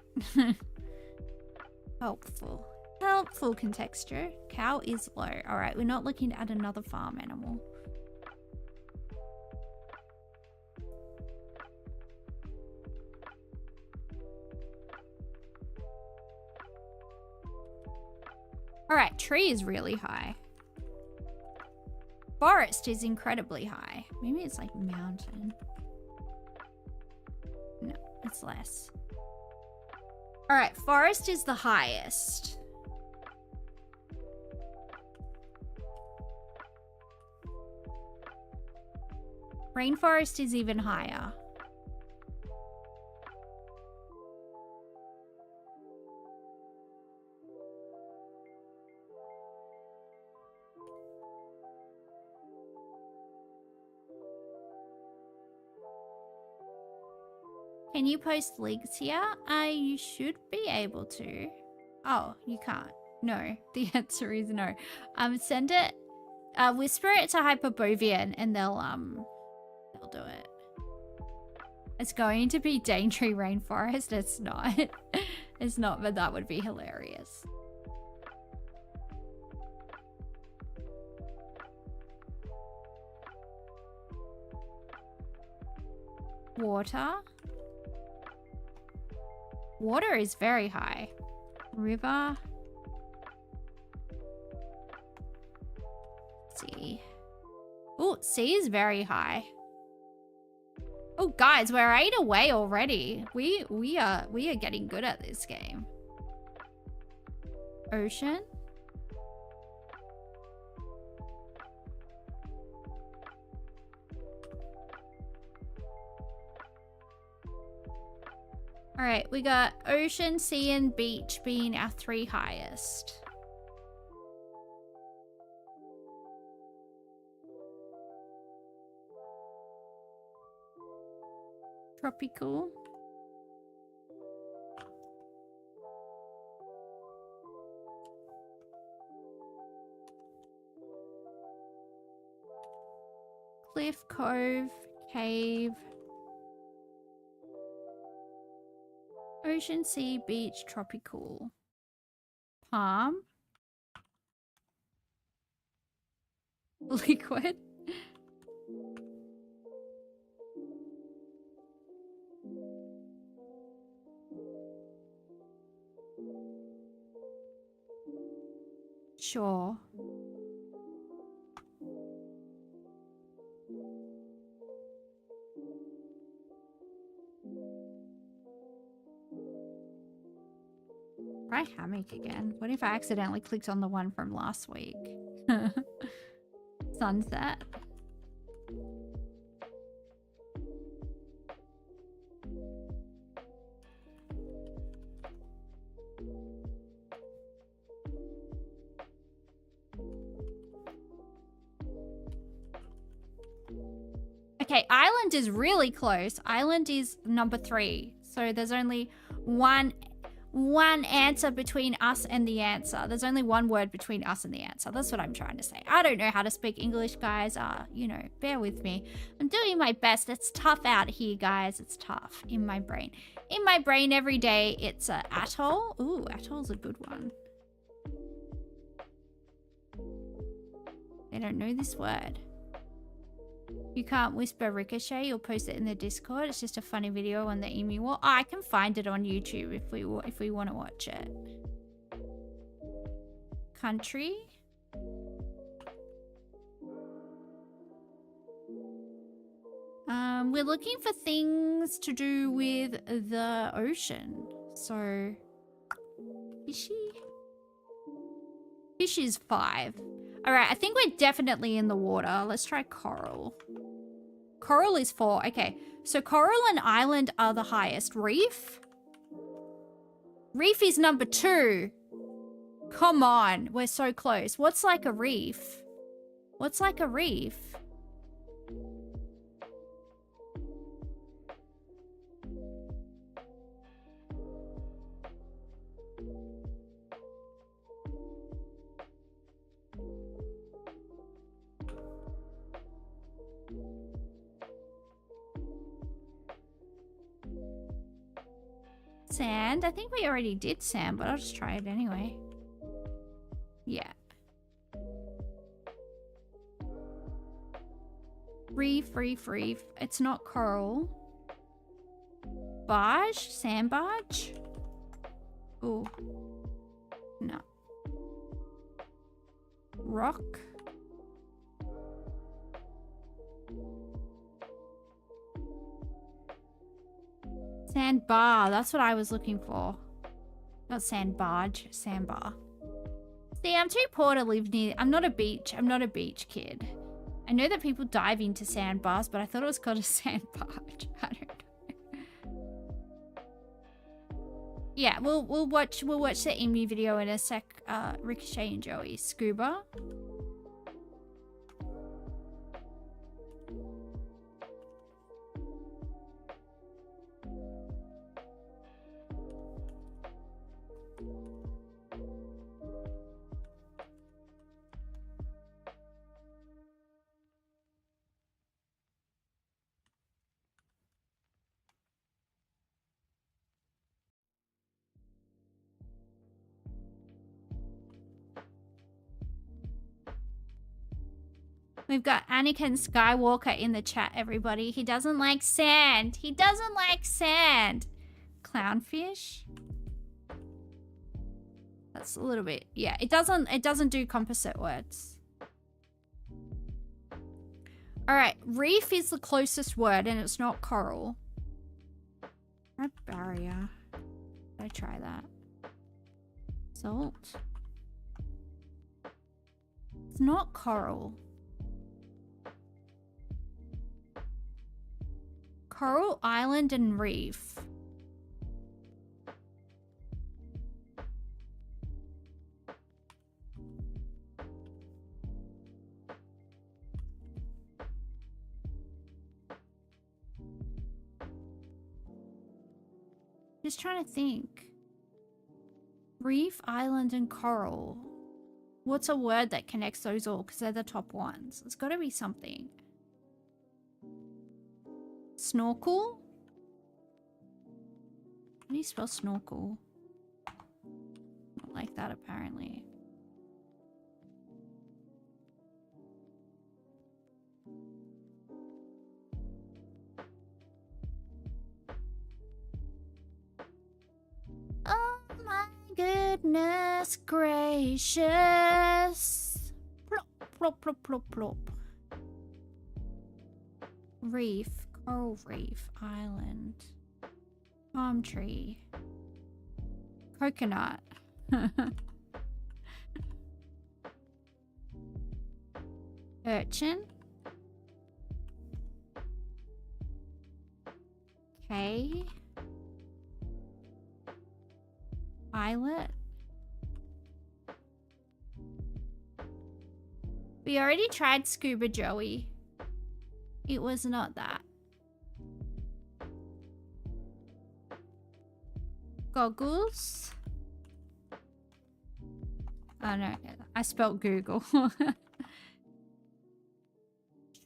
Helpful. Helpful contexture. Cow is low. Alright, we're not looking at another farm animal. Alright, tree is really high. Forest is incredibly high. Maybe it's like mountain. No, it's less. Alright, forest is the highest. Rainforest is even higher. Can you post links here? You should be able to. Oh, you can't. No, the answer is no. Send it, whisper it to Hyperbovian and they'll do it. It's going to be Daintree Rainforest. It's not. It's not, but that would be hilarious. Water. Water is very high. River. Sea. Oh, sea is very high. Oh, guys, we're 8 away already. We are getting good at this game. Ocean. All right, we got ocean, sea, and beach being our 3 highest. Tropical. Cliff, cove, cave. Ocean, sea, beach, tropical. Palm. Liquid. Sure. Try hammock again. What if I accidentally clicked on the one from last week? Sunset. Okay, island is really close. Island is number 3. So there's only one answer between us and the answer. There's only one word between us and the answer. That's what I'm trying to say. I don't know how to speak English, guys. You know, bear with me. I'm doing my best. It's tough out here, guys. It's tough in my brain. In my brain every day, it's a atoll. Ooh, atoll's a good one. They don't know this word. You can't whisper ricochet. You'll post it in the Discord. It's just a funny video on the Emu Wall. Oh, I can find it on YouTube if we want to watch it. Country. We're looking for things to do with the ocean. So, fishy. Fish is 5. All right, I think we're definitely in the water. Let's try coral. Coral is 4. Okay, so coral and island are the highest. Reef? Reef is number 2. Come on, we're so close. What's like a reef? What's like a reef? Sand. I think we already did sand, but I'll just try it anyway. Yeah. Reef. It's not coral. Barge? Sand barge? Ooh. No. Rock. Sandbar. That's what I was looking for. Not sand barge. Sandbar. See, I'm too poor to live near. I'm not a beach kid. I know that people dive into sandbars, but I thought it was called a sand barge. I don't know. Yeah, we'll watch the Emu video in a sec. Ricochet and Joey. Scuba. We've got Anakin Skywalker in the chat, everybody. He doesn't like sand. He doesn't like sand. Clownfish. That's a little bit. Yeah, it doesn't do composite words. All right, reef is the closest word and it's not coral. Red barrier. Did I try that? Salt. It's not coral. Coral Island and Reef. Just trying to think. Reef, Island, and Coral. What's a word that connects those all? Because they're the top ones. It's got to be something. Snorkel? How do you spell snorkel? Not like that, apparently. Oh my goodness gracious. Plop, plop, plop, plop, plop. Reef. Coral reef, island, palm tree, coconut, urchin, K, islet. We already tried scuba, Joey. It was not that. Goggles. Oh no, I spelled Google.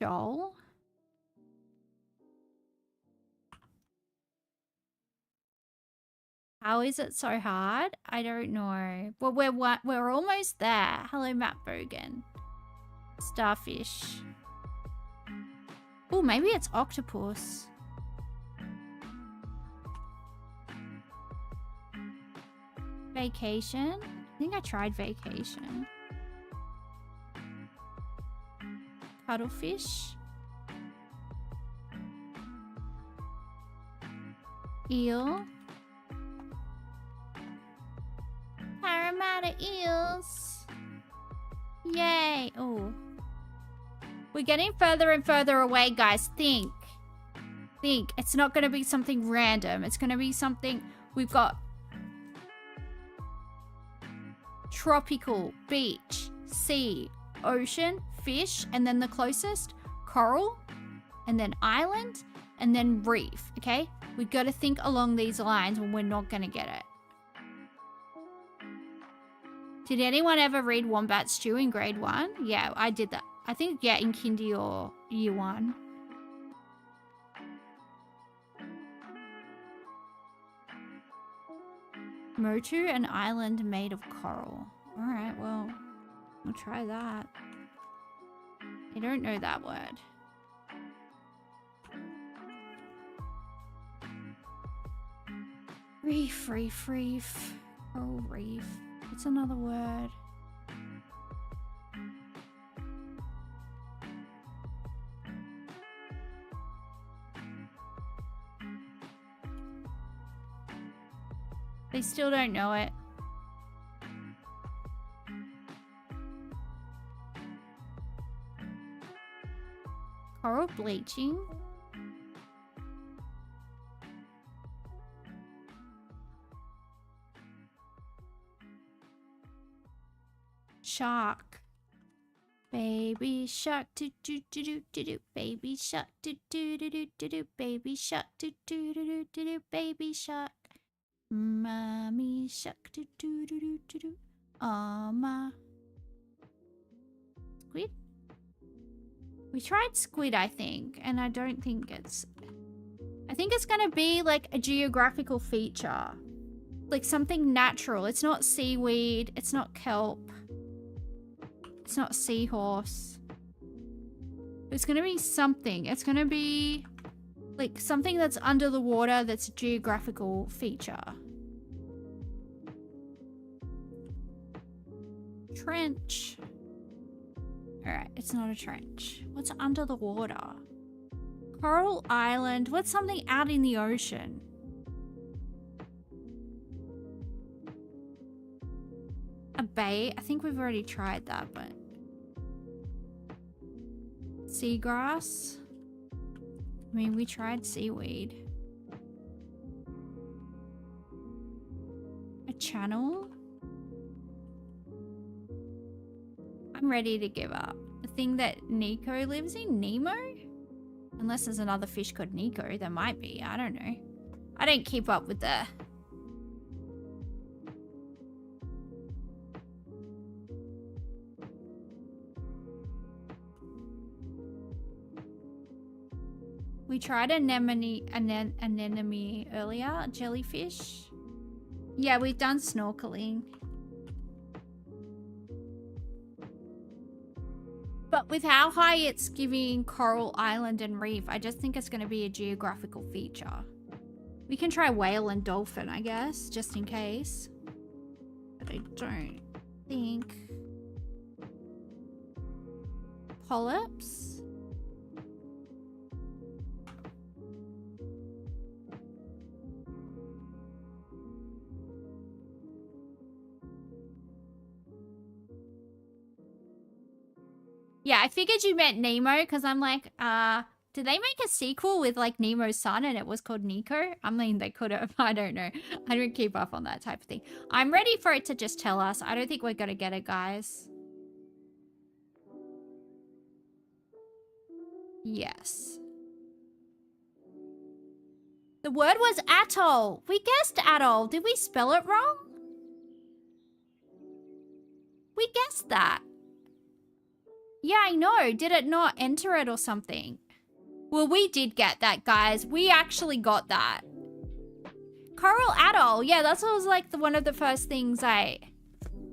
Shoal. How is it so hard? I don't know. Well, we're almost there. Hello, Matt Bogan. Starfish. Oh, maybe it's octopus. Vacation. I think I tried vacation. Cuttlefish. Eel. Parramatta eels. Yay. Oh. We're getting further and further away, guys. Think. It's not going to be something random. It's going to be something... We've got... tropical, beach, sea, ocean, fish, and then the closest, coral, and then island, and then reef, okay? We've got to think along these lines when we're not going to get it. Did anyone ever read Wombat Stew in grade 1? Yeah, I did that. I think, yeah, in kindy or year 1. Motu, an island made of coral. Alright, well, we'll try that. I don't know that word. Reef, reef, reef. Oh, reef. What's another word? They still don't know it. Coral bleaching. Shark. Baby shark do do do do do do. Baby shark do do do do do do. Baby shark do do do do do do. Baby shark. Mommy shark do do do do do do. Ma. Squid? We tried squid, I think, and I don't think it's... I think it's gonna be like a geographical feature. Like something natural. It's not seaweed. It's not kelp. It's not seahorse. It's gonna be something. It's gonna be like something that's under the water that's a geographical feature. Trench. Alright, it's not a trench. What's under the water? Coral island. What's something out in the ocean? A bay? I think we've already tried that, but... Seagrass? I mean, we tried seaweed. A channel? I'm ready to give up. The thing that Nico lives in? Nemo? Unless there's another fish called Nico. There might be. I don't know. I don't keep up with the... We tried anemone earlier. Jellyfish. Yeah, we've done snorkeling. But with how high it's giving coral island and reef, I just think it's going to be a geographical feature. We can try whale and dolphin, I guess, just in case. But I don't think... Polyps? Yeah, I figured you meant Nemo because I'm like, did they make a sequel with like Nemo's son and it was called Nico? I mean, they could have. I don't know. I don't keep up on that type of thing. I'm ready for it to just tell us. I don't think we're going to get it, guys. Yes. The word was atoll. We guessed atoll. Did we spell it wrong? We guessed that. Yeah, I know. Did it not enter it or something? Well, we did get that, guys. We actually got that. Coral atoll. Yeah, that's what was like one of the first things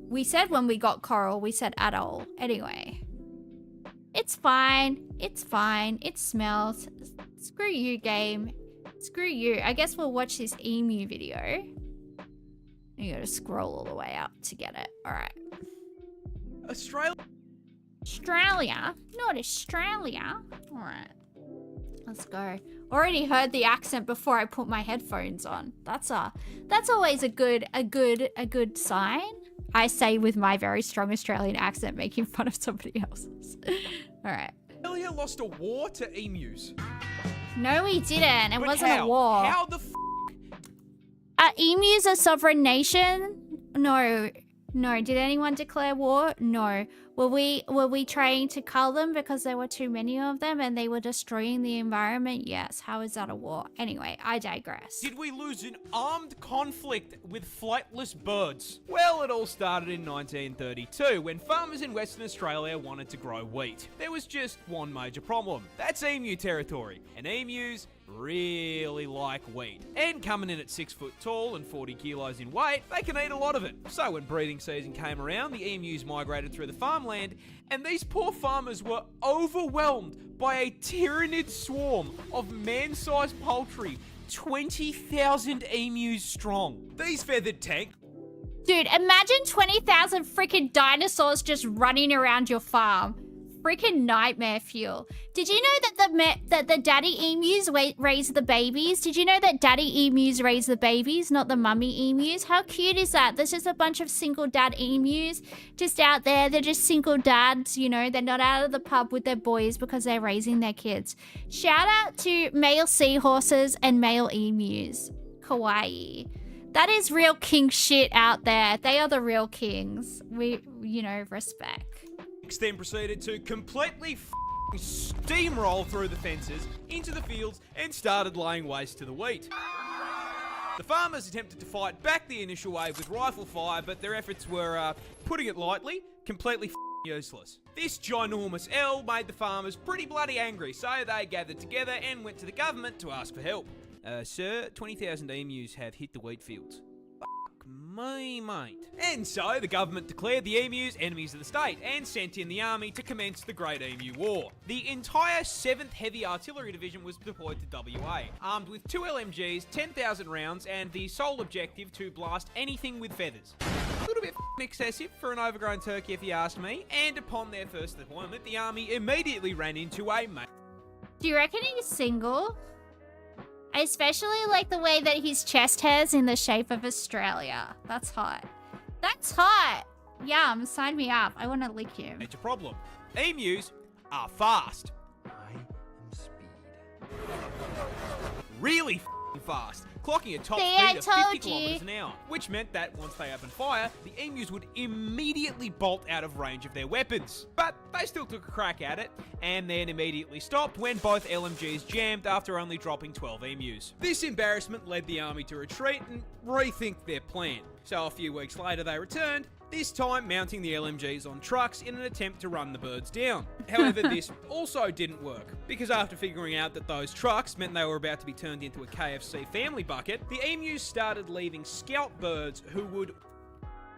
we said when we got coral. We said atoll. Anyway. It's fine. It's fine. It smells. Screw you, game. Screw you. I guess we'll watch this emu video. You gotta scroll all the way up to get it. Alright. Australia? Not Australia. Alright. Let's go. Already heard the accent before I put my headphones on. That's always a good sign. I say with my very strong Australian accent making fun of somebody else's. Alright. Australia lost a war to emus. No, he didn't. It wasn't how? a war. How the f***? Are emus a sovereign nation? No. No. Did anyone declare war? No. Were we trying to cull them because there were too many of them and they were destroying the environment? Yes. How is that a war? Anyway, I digress. Did we lose an armed conflict with flightless birds? Well, it all started in 1932 when farmers in Western Australia wanted to grow wheat. There was just one major problem. That's emu territory, and emus really like wheat. And coming in at 6 foot tall and 40 kilos in weight, they can eat a lot of it. So when breeding season came around, the emus migrated through the farmland, and these poor farmers were overwhelmed by a tyrannid swarm of man-sized poultry, 20,000 emus strong. These feathered tank. Dude, imagine 20,000 freaking dinosaurs just running around your farm. Freaking nightmare fuel. Did you know that the daddy emus raise the babies? Did you know that daddy emus raise the babies, not the mummy emus? How cute is that? There's just a bunch of single dad emus just out there. They're just single dads, you know. They're not out of the pub with their boys because they're raising their kids. Shout out to male seahorses and male emus. Kawaii. That is real king shit out there. They are the real kings. We, you know, respect. Then proceeded to completely steamroll through the fences into the fields and started laying waste to the wheat. The farmers attempted to fight back the initial wave with rifle fire, but their efforts were, putting it lightly, completely useless. This ginormous L made the farmers pretty bloody angry, so they gathered together and went to the government to ask for help. Sir, 20,000 emus have hit the wheat fields. Me, mate. And so the government declared the emus enemies of the state and sent in the army to commence the Great Emu War. The entire 7th Heavy Artillery Division was deployed to WA, armed with 2 LMGs, 10,000 rounds, and the sole objective to blast anything with feathers. A little bit excessive for an overgrown turkey if you ask me, and upon their first deployment, the army immediately ran into a mate. Do you reckon he's single? I especially like the way that his chest hair's in the shape of Australia. That's hot. That's hot. Yum, sign me up. I want to lick him. Major problem. Emus are fast. I am speed. Really fast, clocking a top See, speed I of told 50 you. kilometers an hour, which meant that once they opened fire, the emus would immediately bolt out of range of their weapons. But they still took a crack at it, and then immediately stopped when both LMGs jammed after only dropping 12 emus. This embarrassment led the army to retreat and rethink their plan. So a few weeks later they returned, this time mounting the LMGs on trucks in an attempt to run the birds down. However, this also didn't work, because after figuring out that those trucks meant they were about to be turned into a KFC family bucket, the emus started leaving scout birds who would...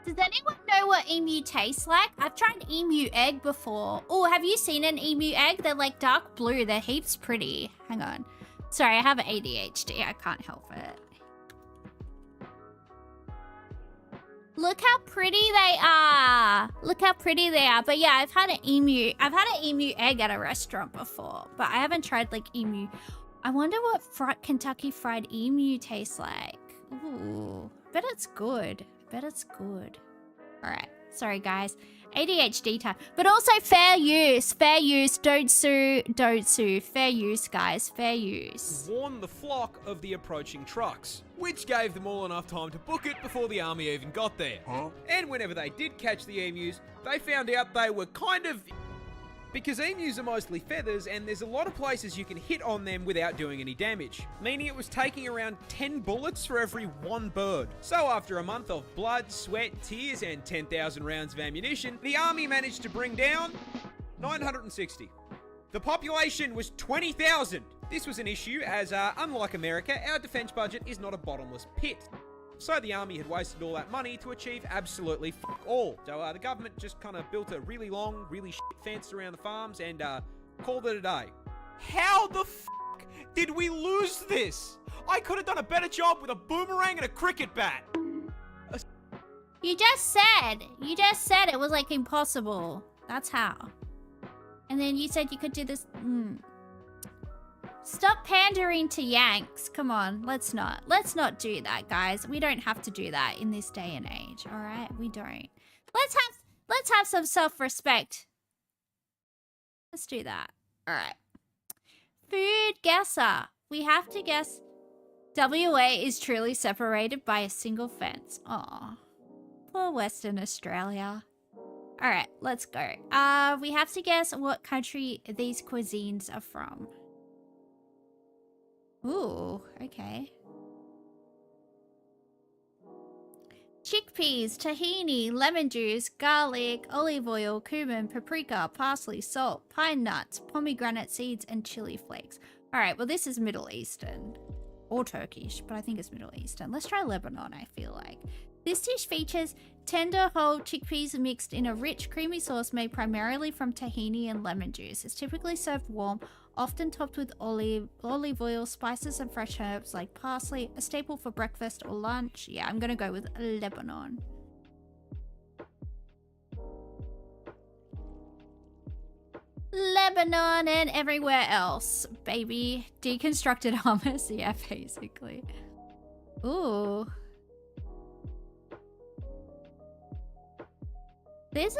Does anyone know what emu tastes like? I've tried emu egg before. Oh, have you seen an emu egg? They're like dark blue. They're heaps pretty. Hang on. Sorry, I have ADHD. I can't help it. Look how pretty they are. Look how pretty they are. But yeah, I've had an emu egg at a restaurant before, but I haven't tried like emu. I wonder what Kentucky fried emu tastes like. Ooh, bet it's good. Bet it's good. All right. Sorry, guys. ADHD time. But also fair use. Fair use. Don't sue. Don't sue. Fair use, guys. Fair use. warn the flock of the approaching trucks, which gave them all enough time to book it before the army even got there. And whenever they did catch the emus, they found out they were kind of... Because emus are mostly feathers, and there's a lot of places you can hit on them without doing any damage, meaning it was taking around 10 bullets for every one bird. So after a month of blood, sweat, tears, and 10,000 rounds of ammunition, the army managed to bring down 960. The population was 20,000. This was an issue as, unlike America, our defense budget is not a bottomless pit. So the army had wasted all that money to achieve absolutely fuck all. So the government just kind of built a really long, really shit fence around the farms and called it a day. How the fuck did we lose this? I could have done a better job with a boomerang and a cricket bat. You just said it was like impossible. That's how. And then you said you could do this. Stop pandering to Yanks. Come on, let's not do that, guys. We don't have to do that in this day and age. All right, we don't. Let's have some self-respect. Let's do that. All right. Food guesser. We have to guess. WA is truly separated by a single fence. Aw, poor Western Australia. All right, let's go. We have to guess what country these cuisines are from. Ooh, okay. Chickpeas, tahini, lemon juice, garlic, olive oil, cumin, paprika, parsley, salt, pine nuts, pomegranate seeds, and chili flakes. All right, well, this is Middle Eastern. Or Turkish, but I think it's Middle Eastern. Let's try Lebanon, I feel like. This dish features tender whole chickpeas mixed in a rich, creamy sauce made primarily from tahini and lemon juice. It's typically served warm, often topped with olive oil, spices, and fresh herbs like parsley, a staple for breakfast or lunch. Yeah, I'm gonna go with Lebanon. Lebanon and everywhere else, baby. Deconstructed hummus, yeah, basically. Ooh. This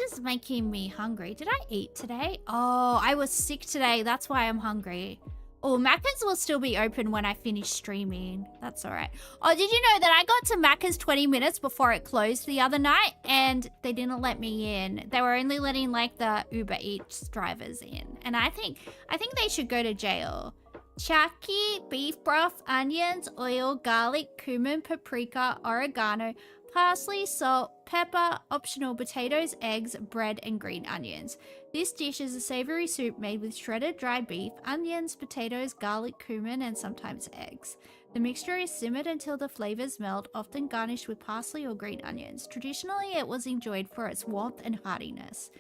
is making me hungry. Did I eat today? Oh, I was sick today. That's why I'm hungry. Oh, Macca's will still be open when I finish streaming. That's all right. Oh, did you know that I got to Macca's 20 minutes before it closed the other night and they didn't let me in. They were only letting like the Uber Eats drivers in. And I think they should go to jail. Chaki, beef broth, onions, oil, garlic, cumin, paprika, oregano, parsley, salt, pepper, optional potatoes, eggs, bread, and green onions. This dish is a savory soup made with shredded dry beef, onions, potatoes, garlic, cumin, and sometimes eggs. The mixture is simmered until the flavors melt, often garnished with parsley or green onions. Traditionally, it was enjoyed for its warmth and heartiness.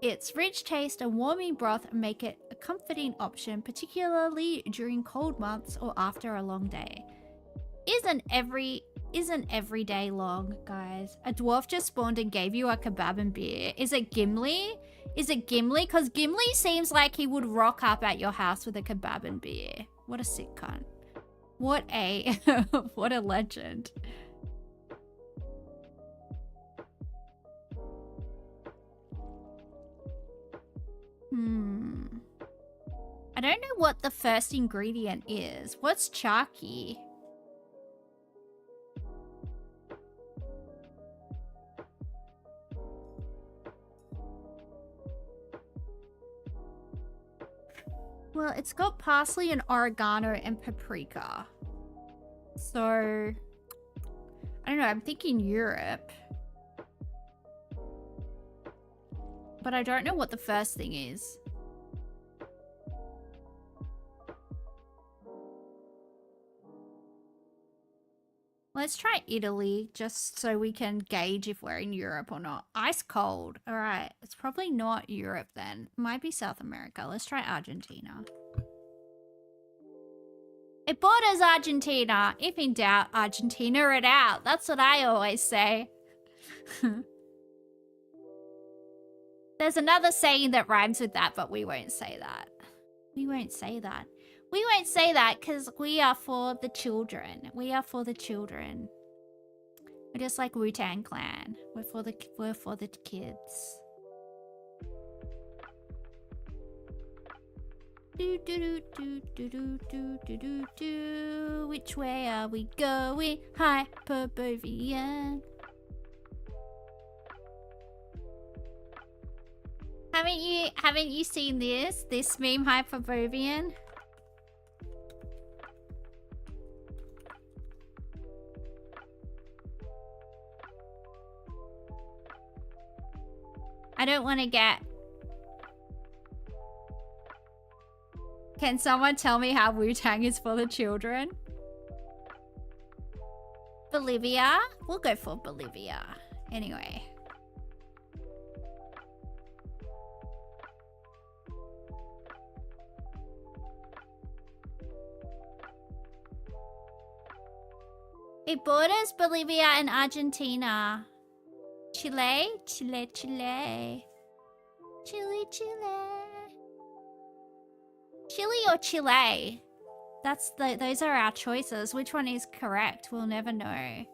Its rich taste and warming broth make it a comforting option, particularly during cold months or after a long day. Isn't every day long, guys? A dwarf just spawned and gave you a kebab and beer. Is it Gimli? Is it Gimli? Because Gimli seems like he would rock up at your house with a kebab and beer. What a sick cunt. What a... what a legend. I don't know what the first ingredient is. What's chaki? Well, it's got parsley and oregano and paprika. So, I don't know, I'm thinking Europe. But I don't know what the first thing is. Let's try Italy, just so we can gauge if we're in Europe or not. Ice cold. All right. It's probably not Europe then. Might be South America. Let's try Argentina. It borders Argentina. If in doubt, Argentina it out. That's what I always say. There's another saying that rhymes with that, but we won't say that. We won't say that. We won't say that because we are for the children. We are for the children. We're just like Wu-Tang Clan. We're for the kids. Do do do do do do do do do. Which way are we going? Hyperborean. Haven't you seen this meme, Hyperborean? I don't want to get... Can someone tell me how Wu-Tang is for the children? Bolivia? We'll go for Bolivia. Anyway. It borders Bolivia and Argentina. Chile, Chile, Chile. Chile, Chile. Chile or Chile? Those are our choices. Which one is correct? We'll never know.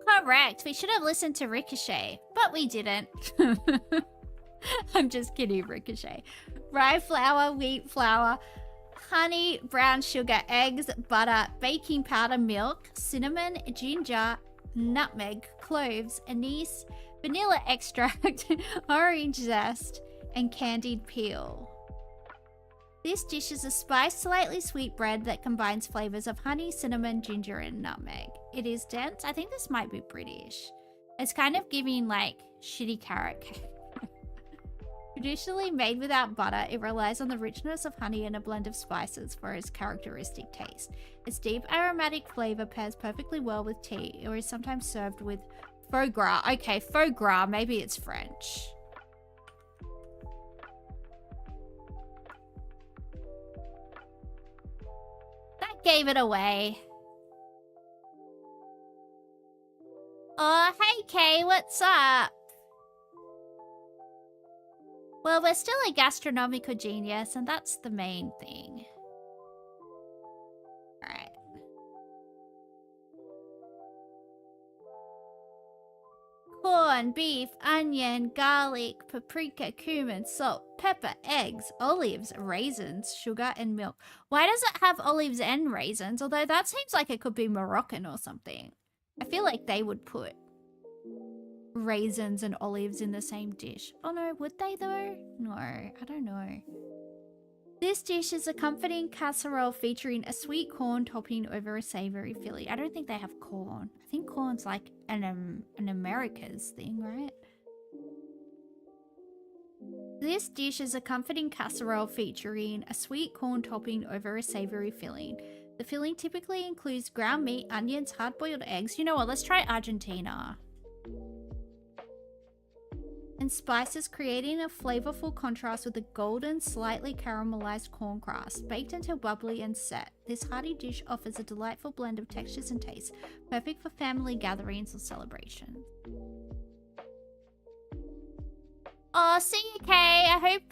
Correct. We should have listened to Ricochet, but we didn't. I'm just kidding, Ricochet. Rye flour, wheat flour, honey, brown sugar, eggs, butter, baking powder, milk, cinnamon, ginger, nutmeg, cloves, anise, vanilla extract, orange zest, and candied peel. This dish is a spiced, slightly sweet bread that combines flavors of honey, cinnamon, ginger, and nutmeg. It is dense. I think this might be British. It's kind of giving like shitty carrot cake. Traditionally made without butter, it relies on the richness of honey and a blend of spices for its characteristic taste. Its deep aromatic flavor pairs perfectly well with tea, or is sometimes served with foie gras. Okay, foie gras, maybe it's French. That gave it away. Oh, hey Kay, what's up? Well, we're still a gastronomical genius, and that's the main thing. Alright. Corn, beef, onion, garlic, paprika, cumin, salt, pepper, eggs, olives, raisins, sugar, and milk. Why does it have olives and raisins? Although that seems like it could be Moroccan or something. I feel like they would put raisins and olives in the same dish. Oh no, would they though? No, I don't know. This dish is a comforting casserole featuring a sweet corn topping over a savory filling. I don't think they have corn. I think corn's like an America's thing, right? This dish is a comforting casserole featuring a sweet corn topping over a savory filling. The filling typically includes ground meat, onions, hard-boiled eggs. You know what? Let's try Argentina. And spices, creating a flavorful contrast with a golden, slightly caramelized corn crust, baked until bubbly and set. This hearty dish offers a delightful blend of textures and tastes, perfect for family gatherings or celebrations. Oh, see you, Kay.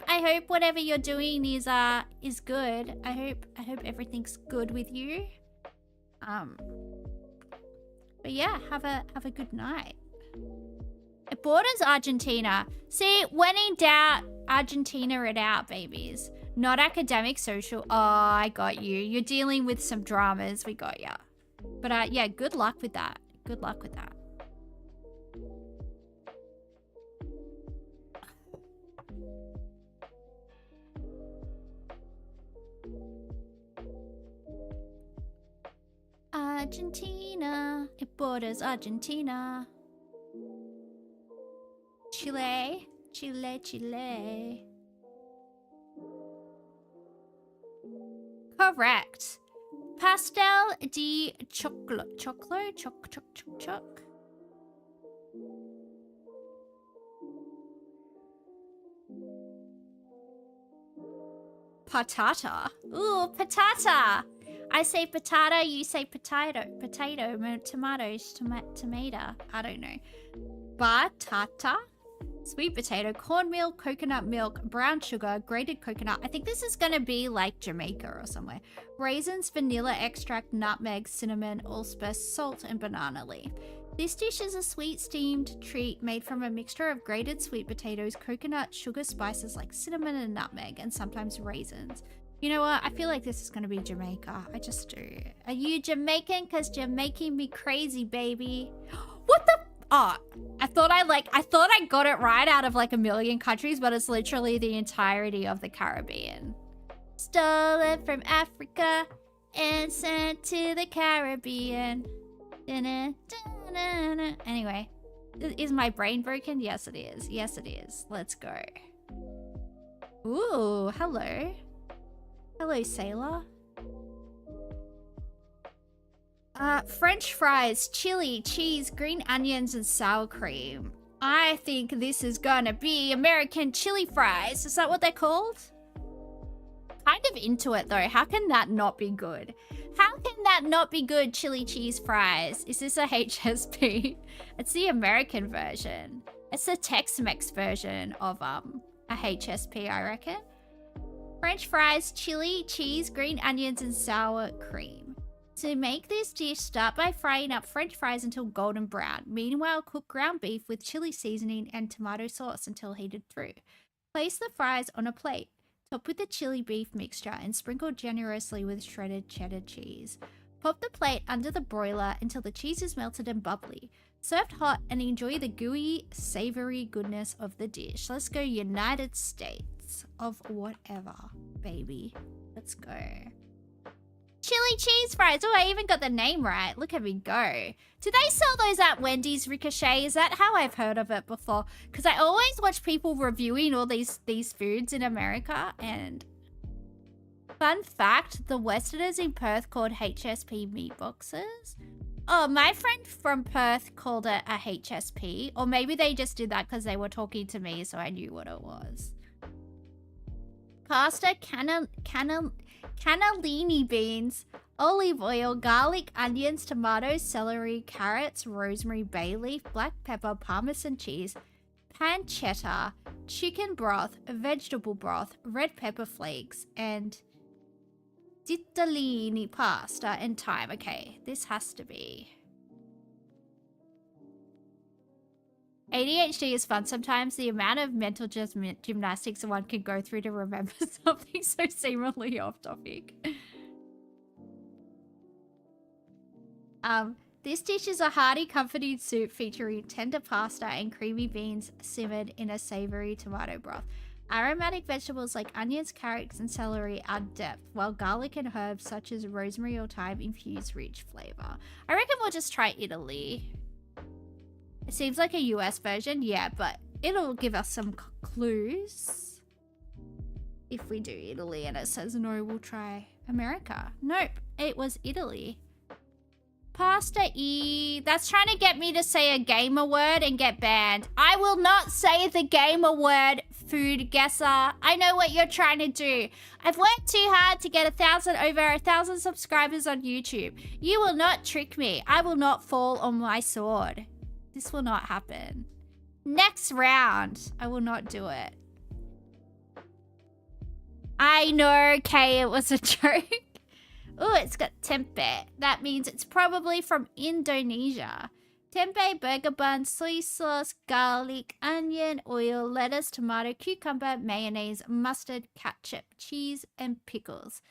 I hope whatever you're doing is good. I hope everything's good with you. But yeah, have a good night. It borders Argentina. See, when in doubt, Argentina it out, babies. Not academic, social. Oh, I got you. You're dealing with some dramas. We got ya. But yeah, good luck with that. Good luck with that. Argentina. It borders Argentina. Chile, Chile, Chile. Correct. Pastel de choclo. Choclo? Choc. Patata. Ooh, patata. I say patata, you say potato. Potato, tomatoes, tomato. I don't know. Batata. Sweet potato, cornmeal, coconut milk, brown sugar, grated coconut. I think this is going to be like Jamaica or somewhere. Raisins, vanilla extract, nutmeg, cinnamon, allspice, salt, and banana leaf. This dish is a sweet steamed treat made from a mixture of grated sweet potatoes, coconut, sugar, spices like cinnamon and nutmeg, and sometimes raisins. You know what? I feel like this is going to be Jamaica. I just do. Are you Jamaican? Because you're making me crazy, baby. What the... Oh, I thought I got it right out of like a million countries, but it's literally the entirety of the Caribbean. Stolen from Africa and sent to the Caribbean. Anyway, is my brain broken? Yes, it is. Yes, it is. Let's go. Ooh, hello. Hello, sailor. French fries, chili, cheese, green onions, and sour cream. I think this is gonna be American chili fries. Is that what they're called? Kind of into it though. How can that not be good? How can that not be good, chili cheese fries? Is this a HSP? It's the American version. It's the Tex-Mex version of a HSP, I reckon. French fries, chili, cheese, green onions, and sour cream. To make this dish, start by frying up French fries until golden brown. Meanwhile, cook ground beef with chili seasoning and tomato sauce until heated through. Place the fries on a plate. Top with the chili beef mixture and sprinkle generously with shredded cheddar cheese. Pop the plate under the broiler until the cheese is melted and bubbly. Served hot and enjoy the gooey, savory goodness of the dish. Let's go United States of whatever, baby. Let's go. Chili cheese fries. Oh, I even got the name right. Look at me go. Do they sell those at Wendy's, Ricochet? Is that how I've heard of it before? Because I always watch people reviewing all these foods in America. And fun fact, the Westerners in Perth called HSP meat boxes. Oh, my friend from Perth called it a HSP. Or maybe they just did that because they were talking to me, so I knew what it was. Pasta, cannellini beans, olive oil, garlic, onions, tomatoes, celery, carrots, rosemary, bay leaf, black pepper, parmesan cheese, pancetta, chicken broth, vegetable broth, red pepper flakes, and ditalini pasta and thyme. Okay, this has to be. ADHD is fun sometimes. The amount of mental gymnastics one can go through to remember something so seemingly off topic. This dish is a hearty, comforting soup featuring tender pasta and creamy beans simmered in a savory tomato broth. Aromatic vegetables like onions, carrots, and celery add depth, while garlic and herbs such as rosemary or thyme infuse rich flavor. I reckon we'll just try Italy. It seems like a US version, yeah, but it'll give us some clues if we do Italy and it says no, we'll try America. Nope, it was Italy. Pasta E. That's trying to get me to say a gamer word and get banned. I will not say the gamer word, food guesser. I know what you're trying to do. I've worked too hard to get over 1,000 subscribers on YouTube. You will not trick me. I will not fall on my sword. This will not happen. Next round. I will not do it. I know, Kay, it was a joke. Oh, it's got tempeh. That means it's probably from Indonesia. Tempeh, burger bun, soy sauce, garlic, onion, oil, lettuce, tomato, cucumber, mayonnaise, mustard, ketchup, cheese, and pickles.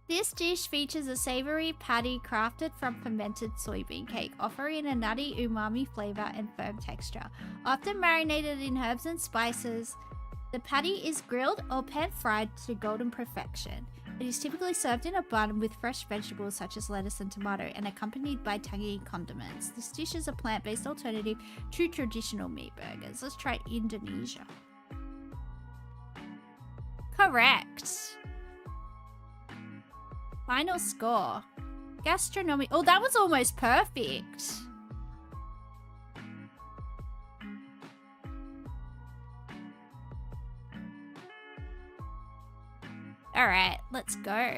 This dish features a savory patty crafted from fermented soybean cake, offering a nutty umami flavor and firm texture. Often marinated in herbs and spices, the patty is grilled or pan-fried to golden perfection. It is typically served in a bun with fresh vegetables such as lettuce and tomato and accompanied by tangy condiments. This dish is a plant-based alternative to traditional meat burgers. Let's try Indonesia. Correct. Final score. Gastronomy. Oh, that was almost perfect. Alright, let's go.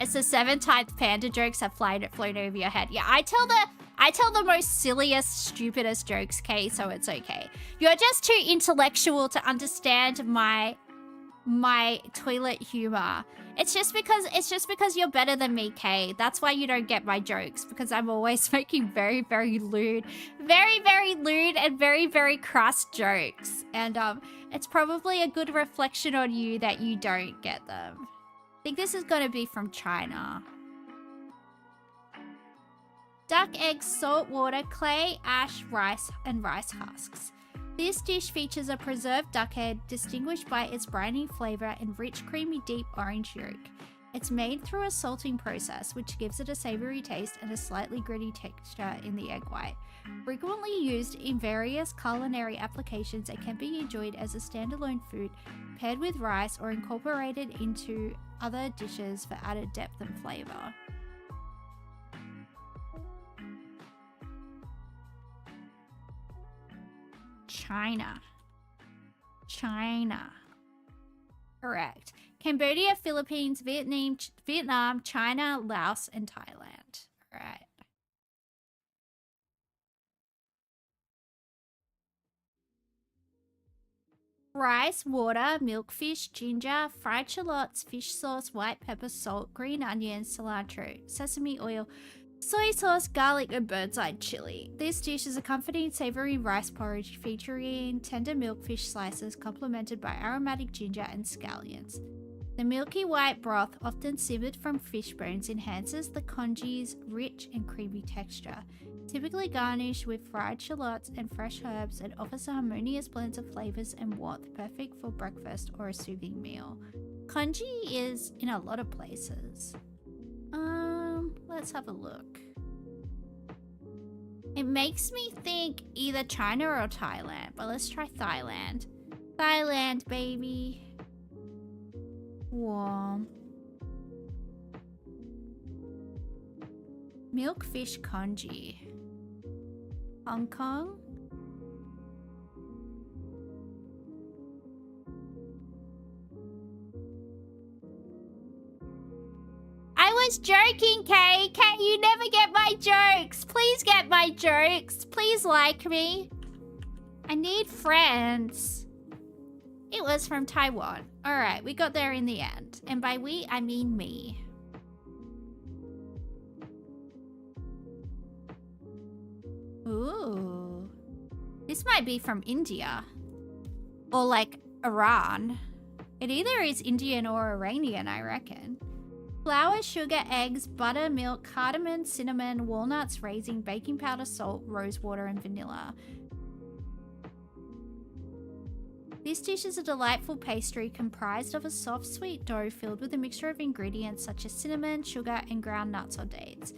It's the 7 times panda jokes have flown over your head. Yeah, I tell the most silliest, stupidest jokes, Kay, so it's okay. You're just too intellectual to understand my toilet humor. It's just because you're better than me, Kay. That's why you don't get my jokes, because I'm always making very, very lewd and very, very crass jokes. And it's probably a good reflection on you that you don't get them. I think this is gonna be from China. Duck eggs, salt water, clay, ash, rice, and rice husks. This dish features a preserved duck head distinguished by its briny flavor and rich, creamy, deep orange yolk. It's made through a salting process, which gives it a savory taste and a slightly gritty texture in the egg white. Frequently used in various culinary applications, it can be enjoyed as a standalone food, paired with rice, or incorporated into other dishes for added depth and flavor. China. Correct. Cambodia, Philippines, Vietnam, China, Laos, and Thailand. All right. Rice, water, milkfish, ginger, fried shallots, fish sauce, white pepper, salt, green onions, cilantro, sesame oil, Soy sauce, garlic, and bird's eye chili. This dish is a comforting, savory rice porridge featuring tender milkfish slices complemented by aromatic ginger and scallions. The milky white broth, often simmered from fish bones, enhances the congee's rich and creamy texture. Typically garnished with fried shallots and fresh herbs, it offers a harmonious blend of flavors and warmth, perfect for breakfast or a soothing meal. Congee is in a lot of places. Let's have a look. It makes me think either China or Thailand, but let's try Thailand. Thailand, baby. Warm. Milkfish congee. Hong Kong. I was joking, Kay. Kay, you never get my jokes. Please get my jokes. Please like me. I need friends. It was from Taiwan. Alright, we got there in the end. And by we, I mean me. Ooh. This might be from India. Or like Iran. It either is Indian or Iranian, I reckon. Flour, sugar, eggs, butter, milk, cardamom, cinnamon, walnuts, raisin, baking powder, salt, rose water, and vanilla. This dish is a delightful pastry comprised of a soft, sweet dough filled with a mixture of ingredients such as cinnamon, sugar, and ground nuts or dates.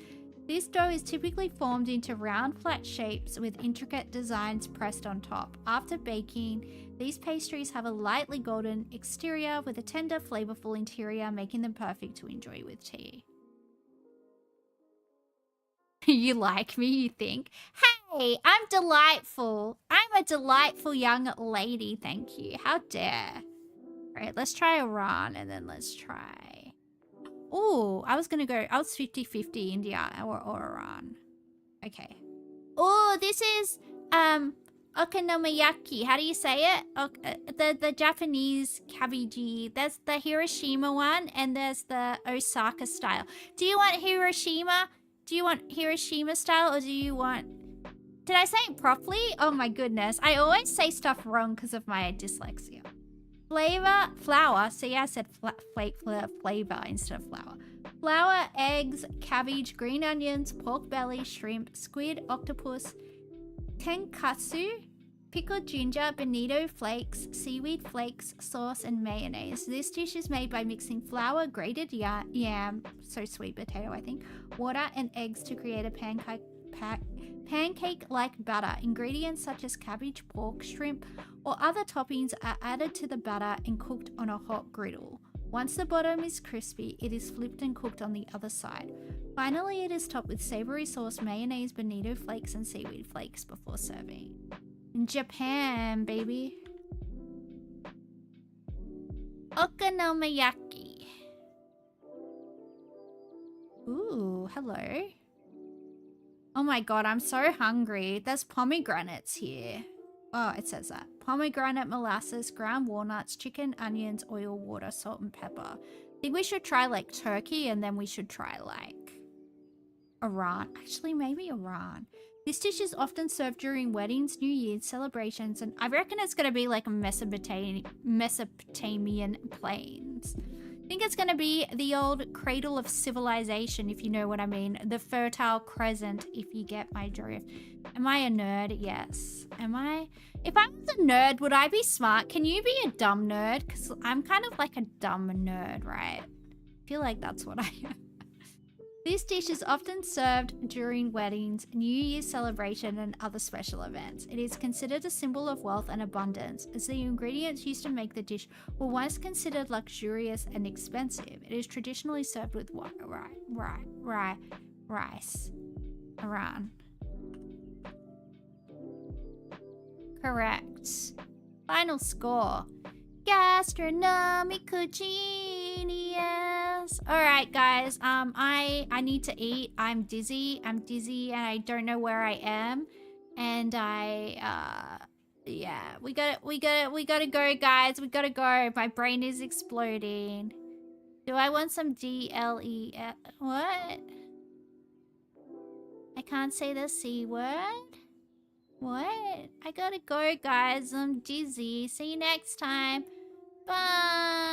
This dough is typically formed into round, flat shapes with intricate designs pressed on top. After baking, these pastries have a lightly golden exterior with a tender, flavorful interior, making them perfect to enjoy with tea. You like me, you think? Hey, I'm delightful. I'm a delightful young lady, thank you. How dare. Alright, let's try Iran and then let's try... Oh, I was 50-50 India or Iran. Okay. Oh, this is, okonomiyaki. How do you say it? The Japanese cabbagey. There's the Hiroshima one and there's the Osaka style. Do you want Hiroshima? Do you want Hiroshima style or do you want... Did I say it properly? Oh my goodness. I always say stuff wrong because of my dyslexia. Flour. See, I said flavor instead of flour. Flour, eggs, cabbage, green onions, pork belly, shrimp, squid, octopus, tenkatsu, pickled ginger, bonito flakes, seaweed flakes, sauce, and mayonnaise. This dish is made by mixing flour, grated yam, so sweet potato, I think, water, and eggs to create a pancake-like batter. Ingredients such as cabbage, pork, shrimp, or other toppings are added to the batter and cooked on a hot griddle. Once the bottom is crispy, it is flipped and cooked on the other side. Finally, it is topped with savory sauce, mayonnaise, bonito flakes, and seaweed flakes before serving. In Japan, baby. Okonomiyaki. Ooh, hello. Oh my god, I'm so hungry. There's pomegranates here. Oh, it says that. Pomegranate, molasses, ground walnuts, chicken, onions, oil, water, salt, and pepper. I think we should try like Turkey and then we should try like Iran. Actually, maybe Iran. This dish is often served during weddings, New Year's celebrations, and I reckon it's going to be like Mesopotamian plains. I think it's going to be the old cradle of civilization, if you know what I mean. The Fertile Crescent, if you get my drift. Am I a nerd? Yes. Am I? If I was a nerd, would I be smart? Can you be a dumb nerd? Because I'm kind of like a dumb nerd, right? I feel like that's what I am. This dish is often served during weddings, New Year's celebration, and other special events. It is considered a symbol of wealth and abundance, as the ingredients used to make the dish were once considered luxurious and expensive. It is traditionally served with rice. Iran. Correct. Final score. Gastronomical genius. Alright guys, I need to eat. I'm dizzy and I don't know where I am. And yeah, we gotta go guys, we gotta go. My brain is exploding. Do I want some DLE? What? can't say the C word. What? I gotta go, guys. I'm dizzy. See you next time. Bye.